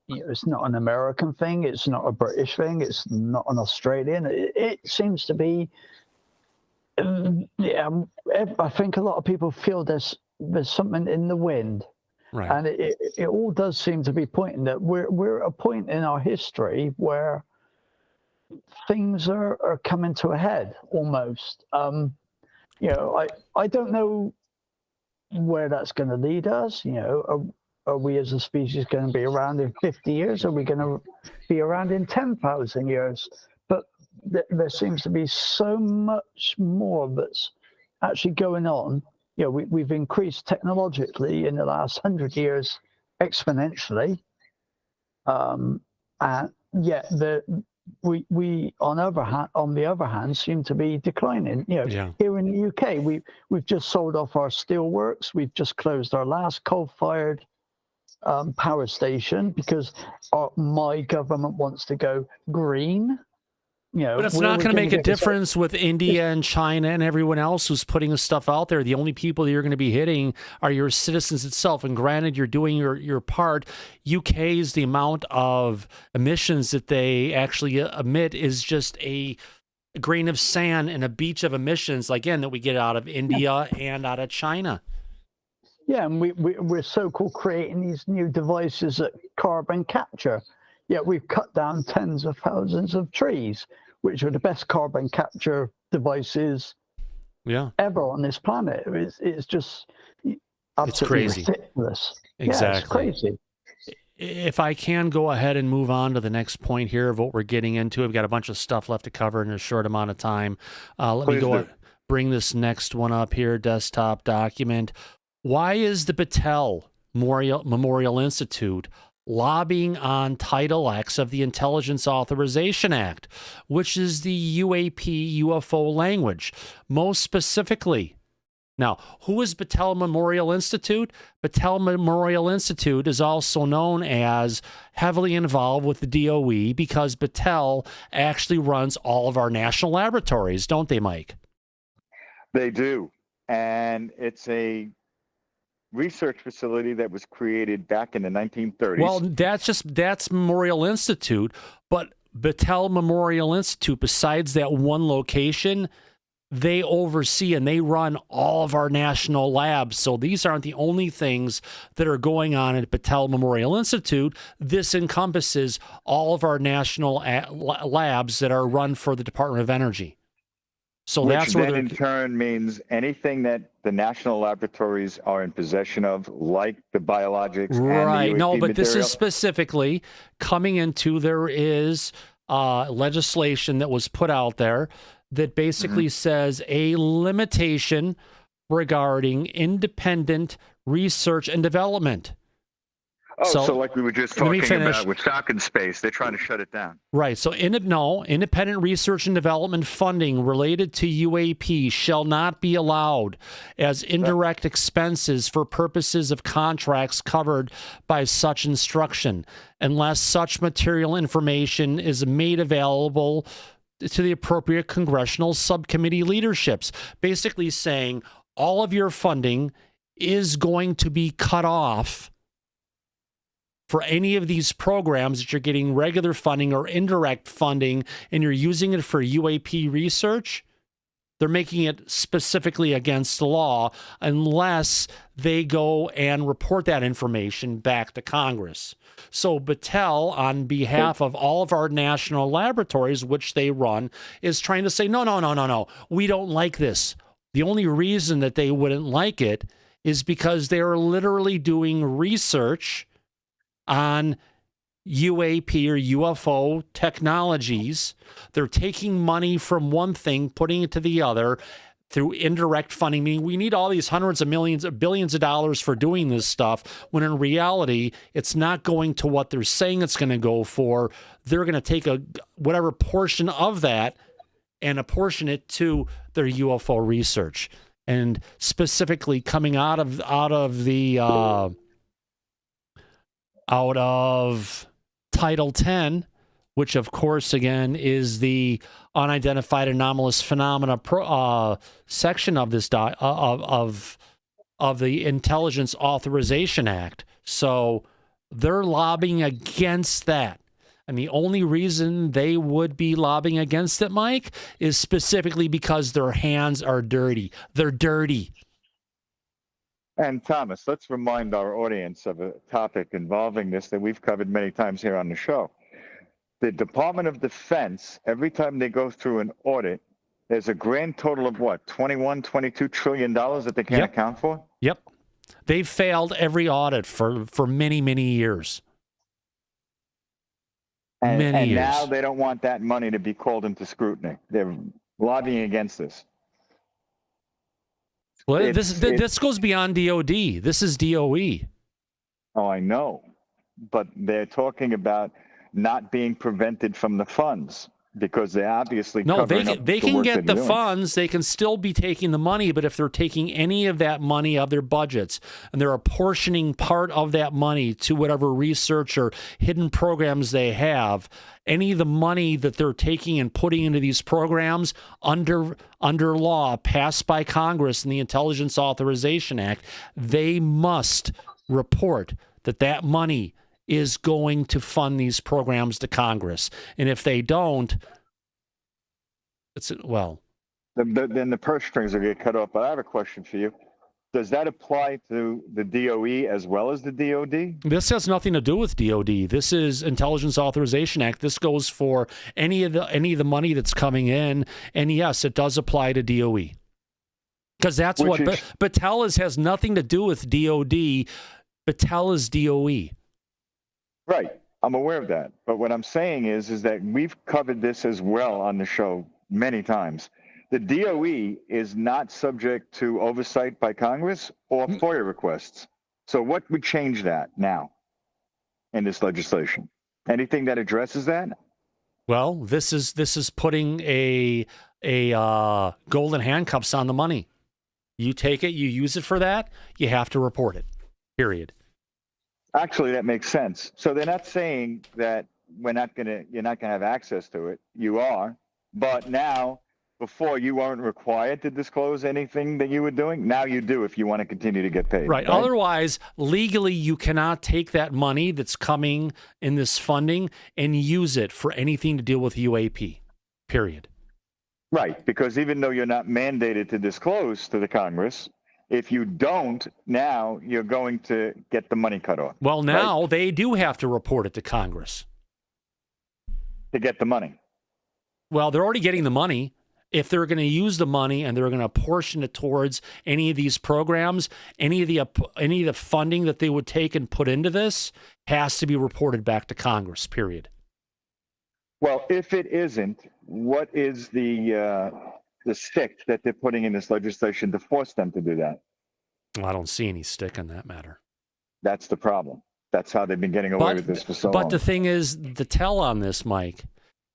It's not an American thing. It's not a British thing. It's not an Australian. It seems to be. I think a lot of people feel there's something in the wind. Right. And it all does seem to be pointing that we're at a point in our history where things are coming to a head almost. I don't know where that's going to lead us. Are we as a species going to be around in 50 years? Are we going to be around in 10,000 years? But there seems to be so much more that's actually going on. We've increased technologically in the last 100 years exponentially, and yet we on the other hand seem to be declining. Here in the UK, we've just sold off our steelworks. We've just closed our last coal-fired power station because my government wants to go green. But it's not going to make a difference with India and China and everyone else who's putting this stuff out there. The only people that you're going to be hitting are your citizens itself. And granted, you're doing your part. UK's, the amount of emissions that they actually emit is just a grain of sand and a beach of emissions, again, that we get out of India and out of China. Yeah, and we're so-called creating these new devices that carbon capture. Yeah, we've cut down tens of thousands of trees, which are the best carbon capture devices ever on this planet. It's just absolutely ridiculous. Exactly. Yeah, it's crazy. If I can go ahead and move on to the next point here of what we're getting into. We've got a bunch of stuff left to cover in a short amount of time. Let me go bring this next one up here, desktop document. Why is the Battelle Memorial Institute lobbying on Title X of the Intelligence Authorization Act, which is the UFO language? Most specifically, now, who is Battelle Memorial Institute? Battelle Memorial Institute is also known as heavily involved with the DOE because Battelle actually runs all of our national laboratories, don't they, Mike? They do. And it's a research facility that was created back in the 1930s. Well, that's Memorial Institute, but Battelle Memorial Institute, besides that one location, they oversee and they run all of our national labs. So these aren't the only things that are going on at Battelle Memorial Institute. This encompasses all of our national labs that are run for the Department of Energy. So which that's where then in turn means anything that the national laboratories are in possession of, like the biologics. Right. And the UAP no, but material. this is specifically coming into, there is legislation that was put out there that basically says a limitation regarding independent research and development. Oh, so like we were just talking about with Falcon Space, they're trying to shut it down. Right. So independent research and development funding related to UAP shall not be allowed as indirect expenses for purposes of contracts covered by such instruction, unless such material information is made available to the appropriate congressional subcommittee leaderships. Basically saying all of your funding is going to be cut off for any of these programs that you're getting regular funding or indirect funding and you're using it for UAP research. They're making it specifically against the law unless they go and report that information back to Congress. So Battelle, on behalf of all of our national laboratories, which they run, is trying to say, no, we don't like this. The only reason that they wouldn't like it is because they are literally doing research on UAP or UFO technologies. They're taking money from one thing, putting it to the other through indirect funding. Meaning we need all these hundreds of millions, billions of dollars for doing this stuff, when in reality, it's not going to what they're saying it's going to go for. They're going to take whatever portion of that and apportion it to their UFO research. And specifically coming out of Title 10, which of course again is the unidentified anomalous phenomena section of this of the Intelligence Authorization Act. So they're lobbying against that. And the only reason they would be lobbying against it, Mike, is specifically because their hands are dirty. They're dirty. And Thomas, let's remind our audience of a topic involving this that we've covered many times here on the show. The Department of Defense, every time they go through an audit, there's a grand total of what, $22 trillion that they can't account for? Yep. They've failed every audit for many, many years. And now they don't want that money to be called into scrutiny. They're lobbying against this. Well, this goes beyond DOD. This is DOE. Oh, I know. But they're talking about not being prevented from the funds because they obviously they can get the funds. They can still be taking the money, but if they're taking any of that money of their budgets and they're apportioning part of that money to whatever research or hidden programs they have, any of the money that they're taking and putting into these programs under law passed by Congress in the Intelligence Authorization Act, they must report that money is going to fund these programs to Congress. And if they don't, then the purse strings will get cut off. But I have a question for you. Does that apply to the DOE as well as the DOD? This has nothing to do with DOD. This is Intelligence Authorization Act. This goes for any of the money that's coming in. And yes, it does apply to DOE. Because that's Battelle has nothing to do with DOD. Battelle is DOE. Right. I'm aware of that. But what I'm saying is that we've covered this as well on the show many times. The DOE is not subject to oversight by Congress or FOIA requests. So what would change that now in this legislation? Anything that addresses that? Well, this is putting a golden handcuffs on the money. You take it, you use it for that, you have to report it. Period. Actually, that makes sense. So they're not saying that you're not gonna have access to it. You are, but now, before you weren't required to disclose anything that you were doing. Now you do if you want to continue to get paid. Right. Otherwise, legally, you cannot take that money that's coming in this funding and use it for anything to deal with UAP. Period. Right. Because even though you're not mandated to disclose to the Congress, if you don't, now you're going to get the money cut off. Well, now they do have to report it to Congress. To get the money. Well, they're already getting the money. If they're going to use the money and they're going to portion it towards any of these programs, any of the funding that they would take and put into this has to be reported back to Congress, period. Well, if it isn't, what is the stick that they're putting in this legislation to force them to do that? Well, I don't see any stick in that matter. That's the problem. That's how they've been getting away with this for so long. But the thing is, the tell on this, Mike,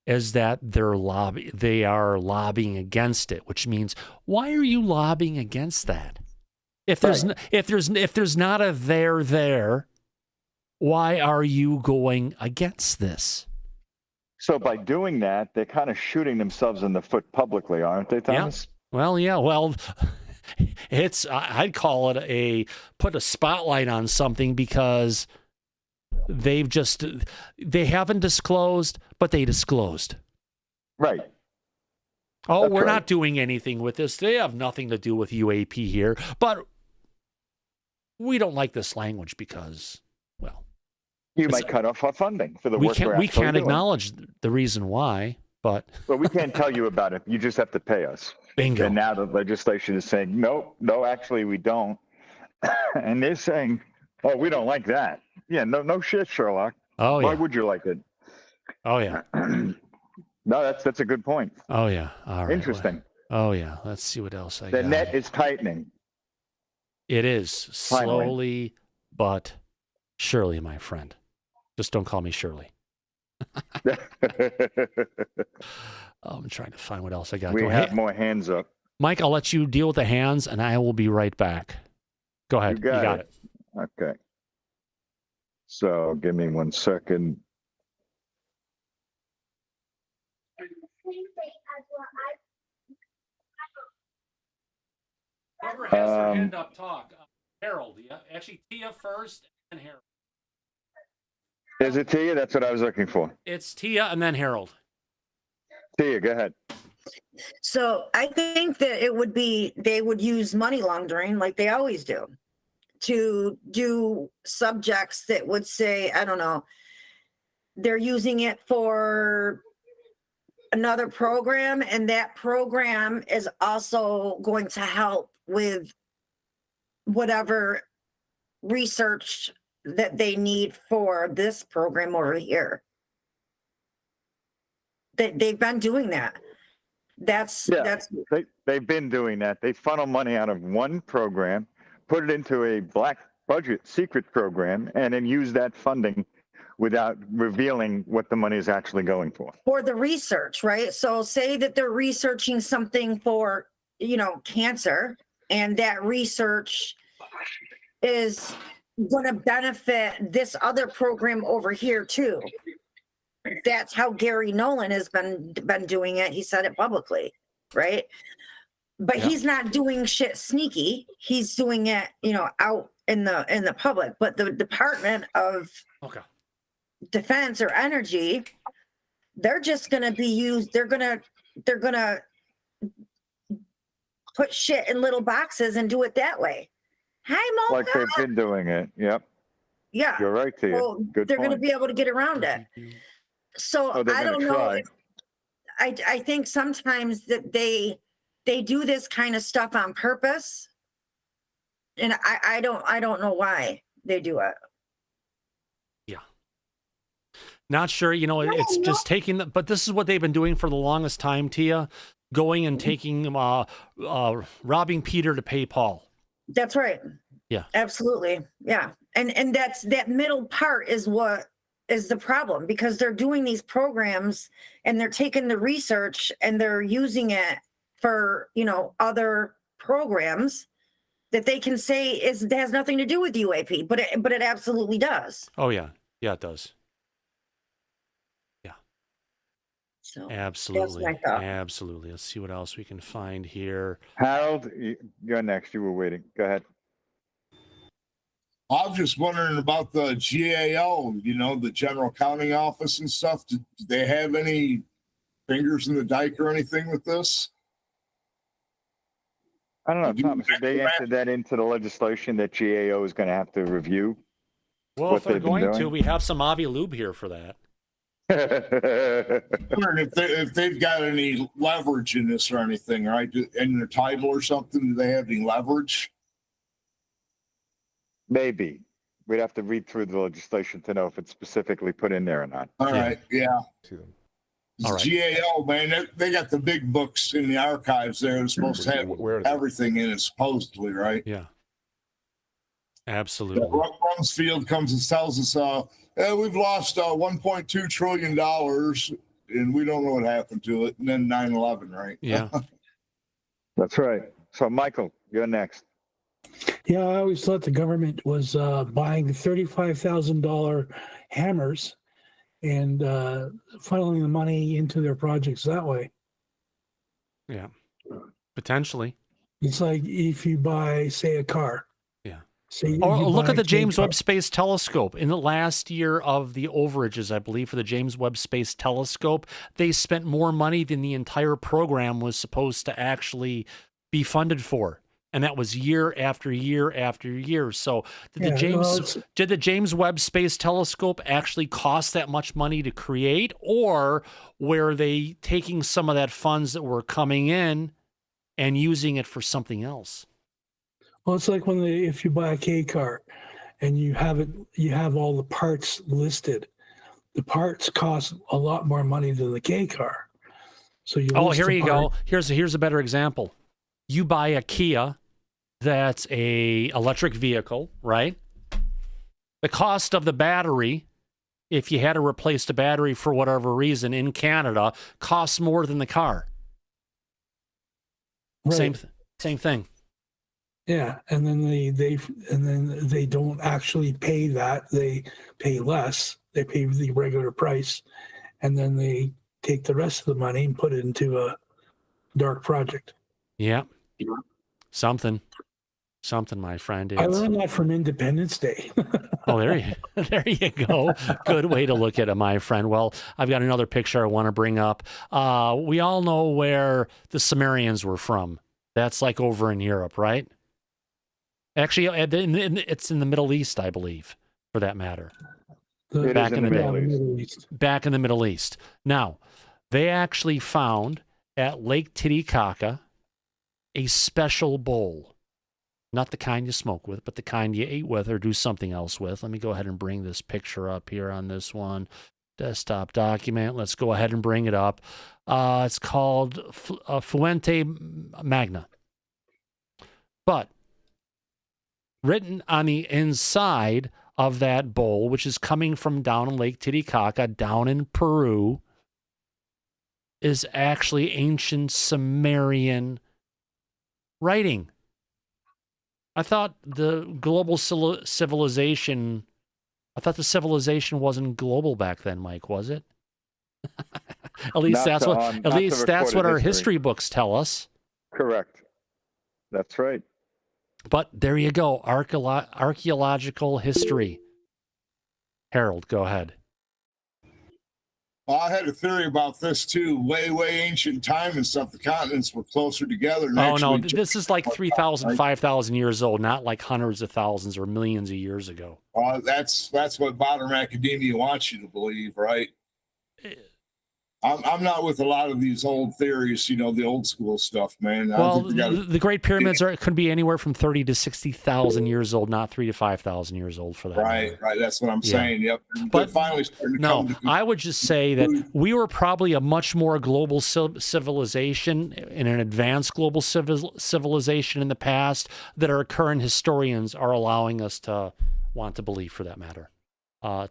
is that they are lobbying against it, which means, why are you lobbying against that? If there's not a there, why are you going against this? So by doing that, they're kind of shooting themselves in the foot publicly, aren't they, Thomas? Yeah. Well, yeah. Well, I'd call it put a spotlight on something because they haven't disclosed, but they disclosed. Right. Oh, that's we're not doing anything with this. They have nothing to do with UAP here, but we don't like this language because, well, you might cut off our funding for the work we can't acknowledge the reason why, but well, we can't tell you about it. You just have to pay us. Bingo. And now the legislation is saying, no, actually we don't. And they're saying, oh, we don't like that. Yeah, no shit, Sherlock. Oh, Why yeah. would you like it? Oh, yeah. No, that's a good point. Oh, yeah. All right. Interesting. Oh, yeah. Let's see what else I The got. net is tightening. It is Finally. slowly but surely, my friend. Just don't call me Shirley. I'm trying to find what else I got. We Go have ahead. more hands up. Mike, I'll let you deal with the hands, and I will be right back. Go ahead. You got it. Okay. So give me 1 second. Whoever has their hand up, talk. Harold, yeah. Actually, Tia first, and Harold. Is it Tia? That's what I was looking for. It's Tia and then Harold. Tia, go ahead. So I think that it would be, they would use money laundering like they always do to do subjects that would say, I don't know, they're using it for another program, and that program is also going to help with whatever research that they need for this program over here. They've been doing that. That's They've been doing that. They funnel money out of one program, put it into a black budget secret program, and then use that funding without revealing what the money is actually going for. For the research, right? So say that they're researching something for, cancer, and that research is going to benefit this other program over here too. That's how Gary Nolan has been doing it. He said it publicly, right? But he's not doing shit sneaky. He's doing it, out in the public. But the Department of Defense or Energy, they're just going to be used. They're going to put shit in little boxes and do it that way. Hi, Mocha. Like they've been doing it. Yep. Yeah. You're right, Tia. Well, Good they're going to point. be able to get around it. So Oh, they're I gonna don't know. try. I think sometimes that they do this kind of stuff on purpose, and I don't know why they do it. Not sure, it's just taking but this is what they've been doing for the longest time, Tia, going and taking, robbing Peter to pay Paul. That's right. Yeah. Absolutely. Yeah. And that middle part is what is the problem, because they're doing these programs and they're taking the research and they're using it for, other programs that they can say it has nothing to do with UAP, but it absolutely does. Oh, yeah. Yeah, it does. So Absolutely. that's my thought. Absolutely. Let's see what else we can find here. Harold, you're next. You were waiting. Go ahead. I was just wondering about the GAO, the General Accounting Office and stuff. Do they have any fingers in the dike or anything with this? I don't know, Thomas. Did they enter that into the legislation that GAO is going to have to review? Well, if they're going to, we have some Avi Lube here for that. Wondering if they've got any leverage in this or anything, right? In their title or something, do they have any leverage? Maybe. We'd have to read through the legislation to know if it's specifically put in there or not. All right, yeah. All right. GAO, man, they got the big books in the archives there. They're supposed to have everything in it, supposedly, right? Yeah. Absolutely. Rumsfeld comes and tells us, we've lost $1.2 trillion and we don't know what happened to it. And then 9/11, right? Yeah. That's right. So, Michael, you're next. Yeah, I always thought the government was buying $35,000 hammers and funneling the money into their projects that way. Yeah. Potentially. It's like if you buy, say, a car. Yeah. Or look at the James Webb Space Telescope. In the last year of the overages, I believe, for the James Webb Space Telescope, they spent more money than the entire program was supposed to actually be funded for. And that was year after year after year. So did the James Webb Space Telescope actually cost that much money to create, or were they taking some of that funds that were coming in and using it for something else? Well, it's like if you buy a K car and you have all the parts listed, the parts cost a lot more money than the K car. So you Oh, lose here the you part. go. Here's a better example. You buy a Kia that's a electric vehicle, right? The cost of the battery, if you had to replace the battery for whatever reason in Canada, costs more than the car. Right. Same thing. Yeah, and then they don't actually pay that. They pay less. They pay the regular price, and then they take the rest of the money and put it into a dark project. Yeah. Something, my friend. I learned that from Independence Day. Oh, there you go. Good way to look at it, my friend. Well, I've got another picture I want to bring up. We all know where the Sumerians were from. That's like over in Europe, right? Actually, it's in the Middle East, I believe, for that matter. Back in the Middle East. Back in the Middle East. Now, they actually found at Lake Titicaca a special bowl. Not the kind you smoke with, but the kind you ate with or do something else with. Let me go ahead and bring this picture up here on this one. Desktop document. Let's go ahead and bring it up. It's called Fuente Magna. But written on the inside of that bowl, which is coming from down in Lake Titicaca, down in Peru, is actually ancient Sumerian writing. I thought the civilization wasn't global back then, Mike, was it? At least that's what our history books tell us. Correct. That's right. But there you go, archaeological history. Harold, go ahead. Well, I had a theory about this too. Way ancient time and stuff. The continents were closer together. Oh no, this is like 3,000, 5,000 years old, not like hundreds of thousands or millions of years ago. That's what modern academia wants you to believe, right? I'm not with a lot of these old theories, the old school stuff, man. Well, the Great Pyramids could be anywhere from 30 to 60,000 years old, not 3,000 to 5,000 years old for that. Right. That's what I'm saying. Yep. But finally starting to come to I would just say that we were probably a much more global civilization and an advanced global civilization in the past that our current historians are allowing us to want to believe, for that matter.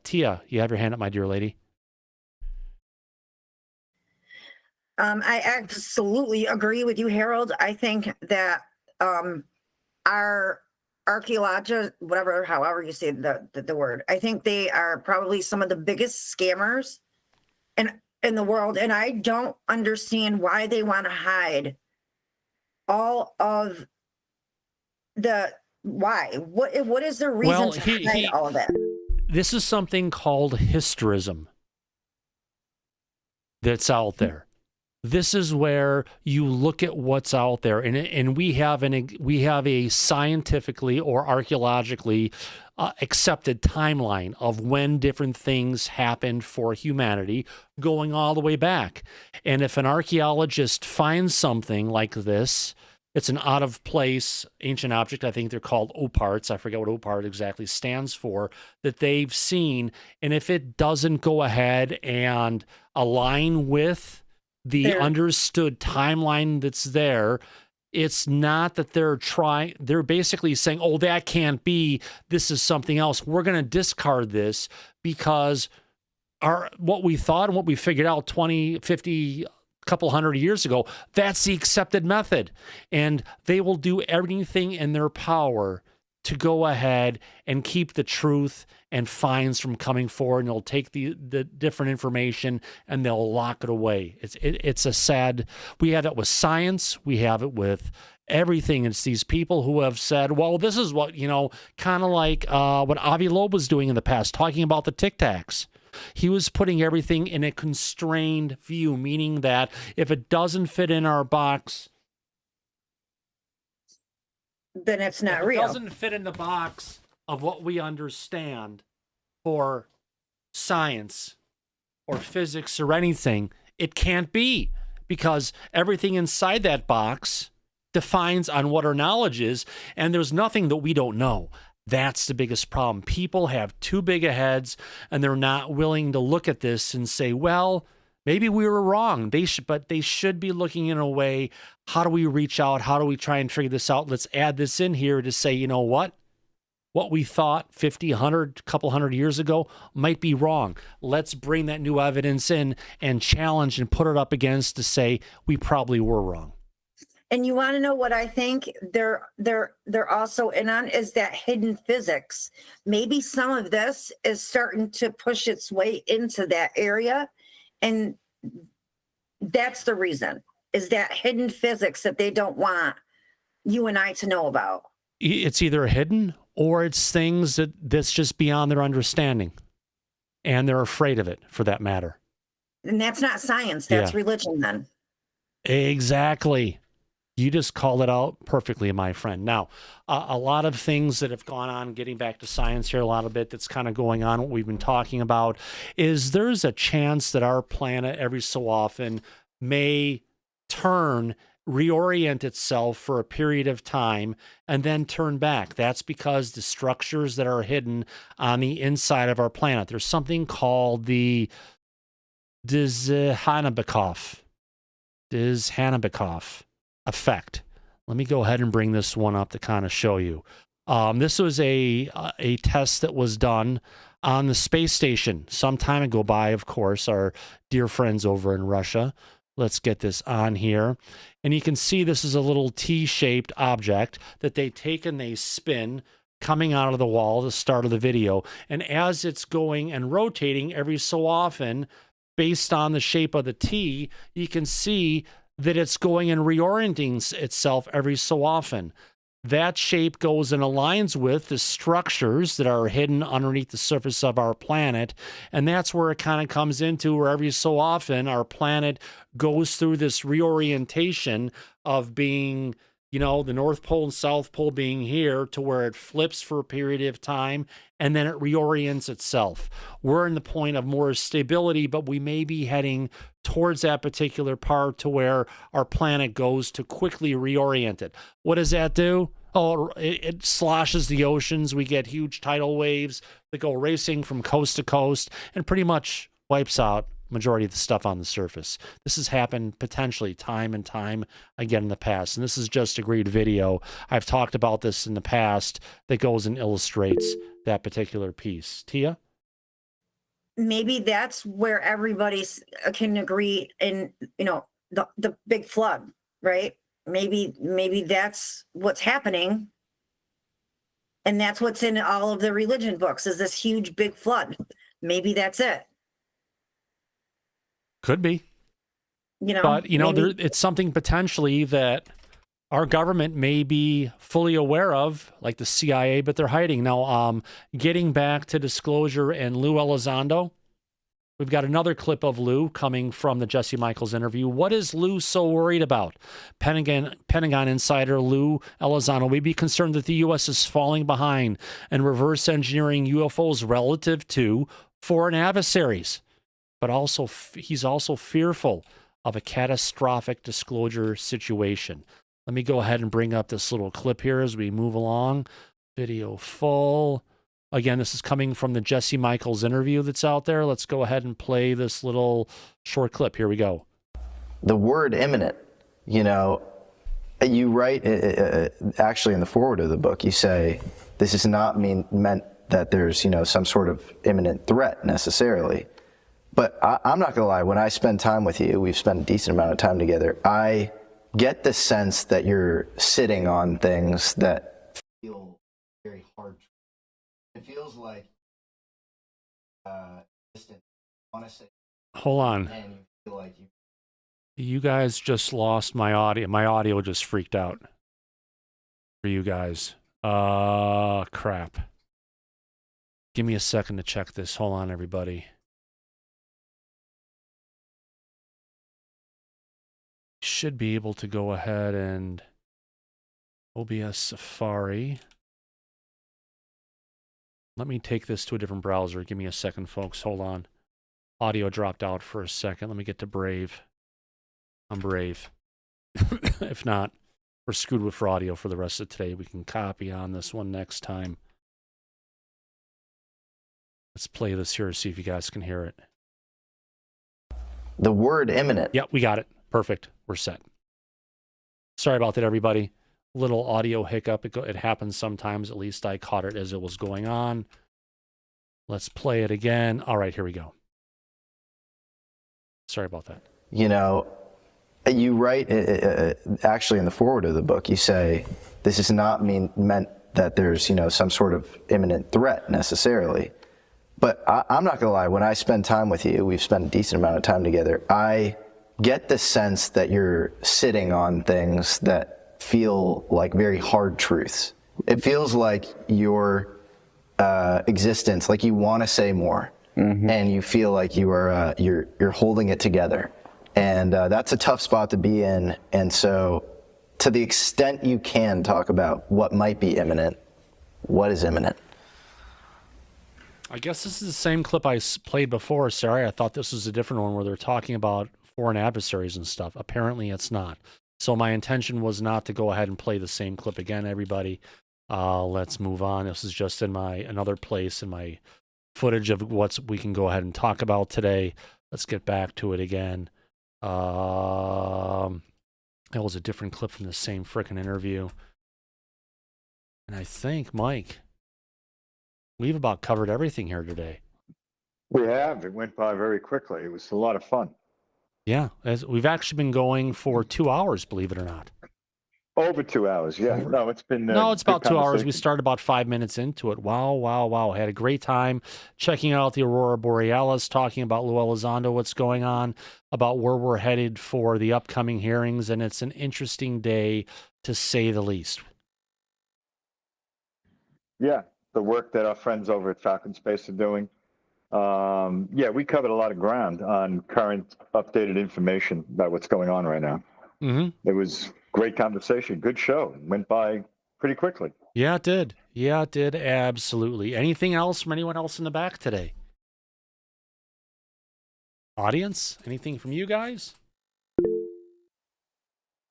Tia, you have your hand up, my dear lady. I absolutely agree with you, Harold. I think that our archaeologists, however you say the word, I think they are probably some of the biggest scammers in the world, and I don't understand why they want to hide all of why. What is the reason to hide all of that? This is something called hysterism that's out there. This is where you look at what's out there, and we have a scientifically or archaeologically accepted timeline of when different things happened for humanity, going all the way back. And if an archaeologist finds something like this, it's an out of place ancient object. I think they're called oparts. I forget what opart exactly stands for, that they've seen. And if it doesn't go ahead and align with the understood timeline that's there, it's not that they're basically saying, oh, that can't be, this is something else. We're going to discard this because what we thought and what we figured out 20, 50, couple hundred years ago, that's the accepted method. And they will do everything in their power to go ahead and keep the truth and finds from coming forward, and they'll take the different information and they'll lock it away. It's a sad, we have it with science, we have it with everything. It's these people who have said, well, this is what, kind of like what Avi Loeb was doing in the past, talking about the Tic Tacs. He was putting everything in a constrained view, meaning that if it doesn't fit in our box, then it's not real. It doesn't fit in the box of what we understand for science or physics or anything. It can't be, because everything inside that box defines on what our knowledge is, and there's nothing that we don't know. That's the biggest problem. People have too big of heads, and they're not willing to look at this and say, well, maybe we were wrong. But they should be looking in a way, how do we reach out? How do we try and figure this out? Let's add this in here to say, you know what? What we thought 50, 100, couple hundred years ago might be wrong. Let's bring that new evidence in and challenge and put it up against to say we probably were wrong. And you want to know what I think they're also in on is that hidden physics. Maybe some of this is starting to push its way into that area, and that's the reason, is that hidden physics that they don't want you and I to know about. It's either hidden or it's things that's just beyond their understanding, and they're afraid of it, for that matter. And that's not science, that's religion then. Exactly. You just called it out perfectly, my friend. Now, a lot of things that have gone on, getting back to science here, a lot of it that's kind of going on, what we've been talking about, is there's a chance that our planet every so often may reorient itself for a period of time and then turn back. That's because the structures that are hidden on the inside of our planet, there's something called the Dizhanabikov effect. Let me go ahead and bring this one up to kind of show you. This was a test that was done on the space station some time ago by, of course, our dear friends over in Russia. Let's get this on here. And you can see this is a little T-shaped object that they take and they spin coming out of the wall at the start of the video. And as it's going and rotating every so often, based on the shape of the T, you can see that it's going and reorienting itself every so often. That shape goes and aligns with the structures that are hidden underneath the surface of our planet. And that's where it kind of comes into where every so often our planet goes through this reorientation of being, you know, the North Pole and South Pole being here to where it flips for a period of time and then it reorients itself. We're in the point of more stability, but we may be heading towards that particular part to where our planet goes to quickly reorient it. What does that do? Oh, it sloshes the oceans. We get huge tidal waves that go racing from coast to coast and pretty much wipes out majority of the stuff on the surface. This has happened potentially time and time again in the past. And this is just a great video. I've talked about this in the past that goes and illustrates that particular piece. Tia? Maybe that's where everybody can agree in, you know, the big flood, right? Maybe that's what's happening. And that's what's in all of the religion books is this huge big flood. Maybe that's it. Could be. You know, but, you know, maybe it's something potentially that our government may be fully aware of, like the CIA, but they're hiding. Now, getting back to Disclosure and Lue Elizondo, we've got another clip of Lue coming from the Jesse Michaels interview. What is Lue so worried about? Pentagon insider Lue Elizondo may be concerned that the U.S. is falling behind and reverse engineering UFOs relative to foreign adversaries. But also, he's also fearful of a catastrophic disclosure situation. Let me go ahead and bring up this little clip here as we move along. Video full. Again, this is coming from the Jesse Michaels interview that's out there. Let's go ahead and play this little short clip. Here we go. The word imminent, you know, you write, actually in the foreword of the book, you say, this is not meant that there's, you know, some sort of imminent threat necessarily. But I'm not going to lie, when I spend time with you, we've spent a decent amount of time together, I get the sense that you're sitting on things that feel very hard. It feels like distant. I want to say. Hold on. And you feel like you guys just lost my audio. My audio just freaked out for you guys. Crap. Give me a second to check this. Hold on, everybody. Should be able to go ahead and OBS Safari. Let me take this to a different browser. Give me a second, folks. Hold on. Audio dropped out for a second. Let me get to Brave. I'm Brave. If not, we're screwed with for audio for the rest of today. We can copy on this one next time. Let's play this here, see if you guys can hear it. The word imminent. Yep, we got it. Perfect. We're set. Sorry about that, everybody. Little audio hiccup. It happens sometimes. At least I caught it as it was going on. Let's play it again. All right, here we go. Sorry about that. You know, you write, actually in the foreword of the book, you say, this is not meant that there's, you know, some sort of imminent threat necessarily. But I'm not going to lie, when I spend time with you, we've spent a decent amount of time together, I get the sense that you're sitting on things that feel like very hard truths. It feels like your existence, like you want to say more, and you feel like you are you're holding it together, and that's a tough spot to be in. And so, to the extent you can talk about what might be imminent, what is imminent? I guess this is the same clip I played before. Sorry, I thought this was a different one where they're talking about foreign adversaries and stuff. Apparently, it's not. So my intention was not to go ahead and play the same clip again, everybody. Let's move on. This is just in another place in my footage of what we can go ahead and talk about today. Let's get back to it again. That was a different clip from the same frickin' interview. And I think, Mike, we've about covered everything here today. We have. It went by very quickly. It was a lot of fun. Yeah, we've actually been going for 2 hours, believe it or not. Over 2 hours, yeah. No, it's been no, it's about 2 hours. We conversation. started about 5 minutes into it. Wow. I had a great time checking out the Aurora Borealis, talking about Lue Elizondo, what's going on, about where we're headed for the upcoming hearings, and it's an interesting day, to say the least. Yeah, the work that our friends over at Falcon Space are doing. Yeah, we covered a lot of ground on current updated information about what's going on right now. It was great conversation, good show. It went by pretty quickly. Yeah, it did. Absolutely. Anything else from anyone else in the back today? Audience, anything from you guys?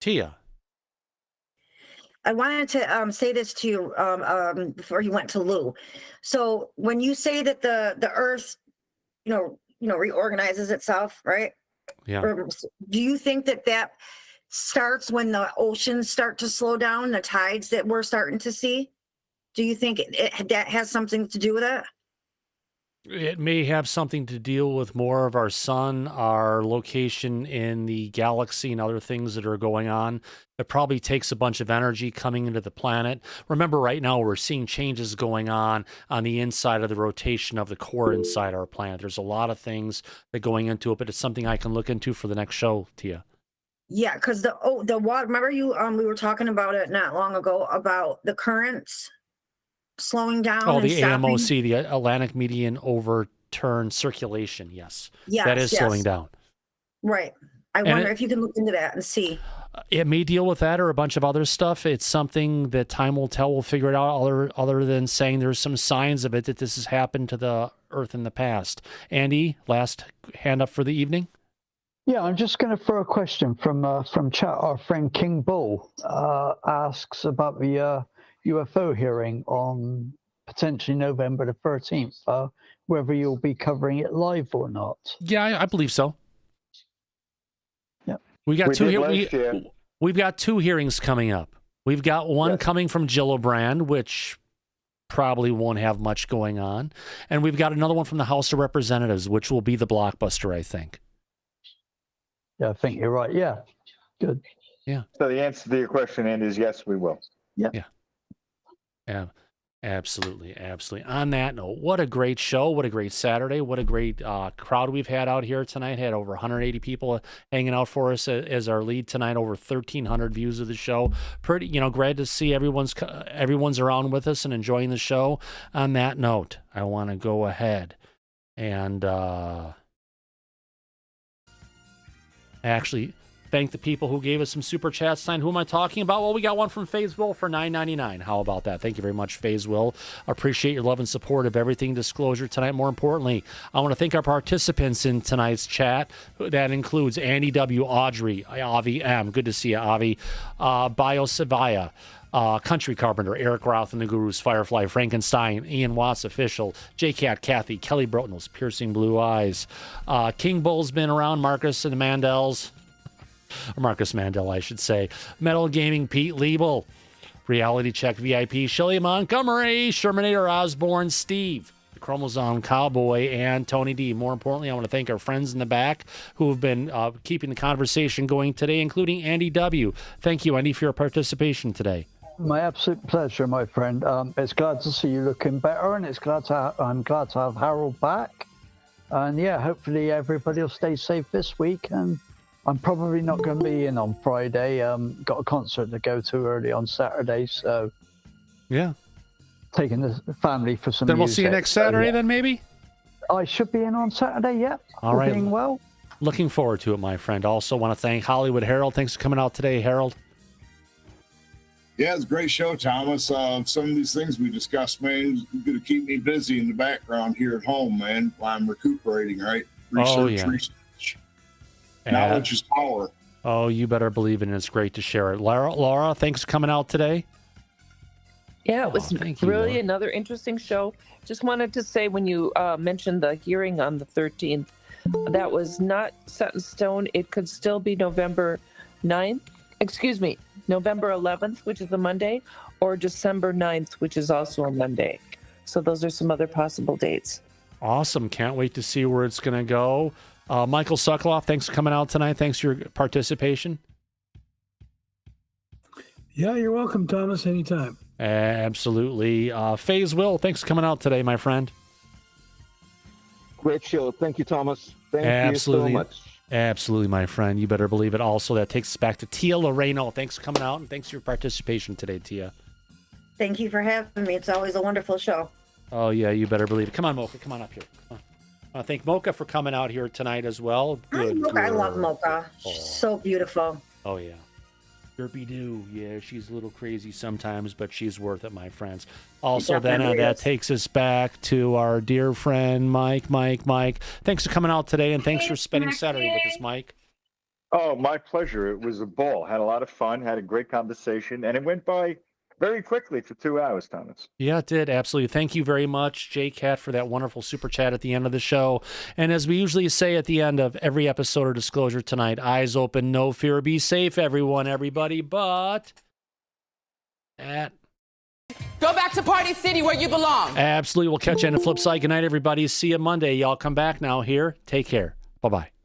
Tia. I wanted to say this to you before you went to Lou. So when you say that the Earth, reorganizes itself, right? Yeah. Do you think that starts when the oceans start to slow down, the tides that we're starting to see? Do you think that has something to do with it? It may have something to deal with more of our sun, our location in the galaxy, and other things that are going on. It probably takes a bunch of energy coming into the planet. Remember, right now we're seeing changes going on the inside of the rotation of the core inside our planet. There's a lot of things that are going into it, but it's something I can look into for the next show, Tia. Yeah, because the water. Remember we were talking about it not long ago about the currents slowing down. Oh, and the stopping. AMOC, the Atlantic Median Overturn Circulation. Yes, yes, that is slowing down. Right. I wonder if you can look into that and see. It may deal with that or a bunch of other stuff. It's something that time will tell. We'll figure it out. Other than saying there's some signs of it that this has happened to the Earth in the past. Andy, last hand up for the evening. Yeah, I'm just going to throw a question from chat. Our friend King Bull asks about the UFO hearing on potentially November the 13th, whether you'll be covering it live or not. Yeah, I believe so. Yeah. We've got two hearings coming up. We've got one coming from Gillibrand, which probably won't have much going on. And we've got another one from the House of Representatives, which will be the blockbuster, I think. Yeah, I think you're right. Yeah. Good. Yeah. So the answer to your question, Andy, is yes, we will. Yeah. Yeah. Absolutely. On that note, what a great show. What a great Saturday. What a great crowd we've had out here tonight. Had over 180 people hanging out for us as our lead tonight. Over 1,300 views of the show. Pretty, glad to see everyone's around with us and enjoying the show. On that note, I want to go ahead and actually thank the people who gave us some super chats tonight. Who am I talking about? Well, we got one from FaZe Will for $9.99. How about that? Thank you very much, FaZe Will. Appreciate your love and support of everything Disclosure tonight. More importantly, I want to thank our participants in tonight's chat. That includes Andy W., Audrey, Avi M. Good to see you, Avi. Bio Savaya, Country Carpenter, Eric Roth and the Gurus, Firefly, Frankenstein, Ian Watts Official, J-Cat, Kathy, Kelly Brotnels, Piercing Blue Eyes, King Bull's been around, Marcus and the Mandels, or Marcus Mandel, I should say, Metal Gaming, Pete Liebel, Reality Check VIP, Shelley Montgomery, Shermanator Osborne, Steve, the Chromosome Cowboy, and Tony D. More importantly, I want to thank our friends in the back who have been keeping the conversation going today, including Andy W. Thank you, Andy, for your participation today. My absolute pleasure, my friend. It's glad to see you looking better, and I'm glad to have Harold back. And yeah, hopefully everybody will stay safe this week. And I'm probably not going to be in on Friday. Got a concert to go to early on Saturday, so yeah, taking the family for some. Then we'll music. see you next Saturday. Then maybe I should be in on Saturday. Yeah. All right. Being well. Looking forward to it, my friend. Also want to thank Hollywood Harold. Thanks for coming out today, Harold. Yeah, it's a great show, Thomas. Some of these things we discussed, man, is going to keep me busy in the background here at home, man, while I'm recuperating, right? Research. Knowledge is power. Oh, you better believe it, and it's great to share it. Laura, thanks for coming out today. Yeah, it was really Laura. another interesting show. Just wanted to say, when you mentioned the hearing on the 13th, that was not set in stone. It could still be November 11th, which is a Monday, or December 9th, which is also a Monday. So those are some other possible dates. Awesome. Can't wait to see where it's going to go. Michael Sokoloff, thanks for coming out tonight. Thanks for your participation. Yeah, you're welcome, Thomas, anytime. Absolutely. FaZe Will, thanks for coming out today, my friend. Great show. Thank you, Thomas. Thank Absolutely. you so much. Absolutely, my friend. You better believe it. Also, that takes us back to Tia Loreno. Thanks for coming out, and thanks for your participation today, Tia. Thank you for having me. It's always a wonderful show. Oh, yeah, you better believe it. Come on, Mocha. Come on up here. Come on. I want to thank Mocha for coming out here tonight as well. Good Mocha. I love girl. Mocha. She's so beautiful. Oh, yeah. Derpy-doo. Yeah, she's a little crazy sometimes, but she's worth it, my friends. Also, then that takes us back to our dear friend, Mike. Thanks for coming out today, and thanks for spending Saturday with us, Mike. Oh, my pleasure. It was a ball. Had a lot of fun, had a great conversation, and it went by very quickly for 2 hours, Thomas. Yeah, it did. Absolutely. Thank you very much, J-Cat, for that wonderful super chat at the end of the show. And as we usually say at the end of every episode of Disclosure tonight, eyes open, no fear, be safe, everybody, but go back to Party City where you belong. Absolutely. We'll catch you on the flip side. Good night, everybody. See you Monday. Y'all come back now here. Take care. Bye-bye.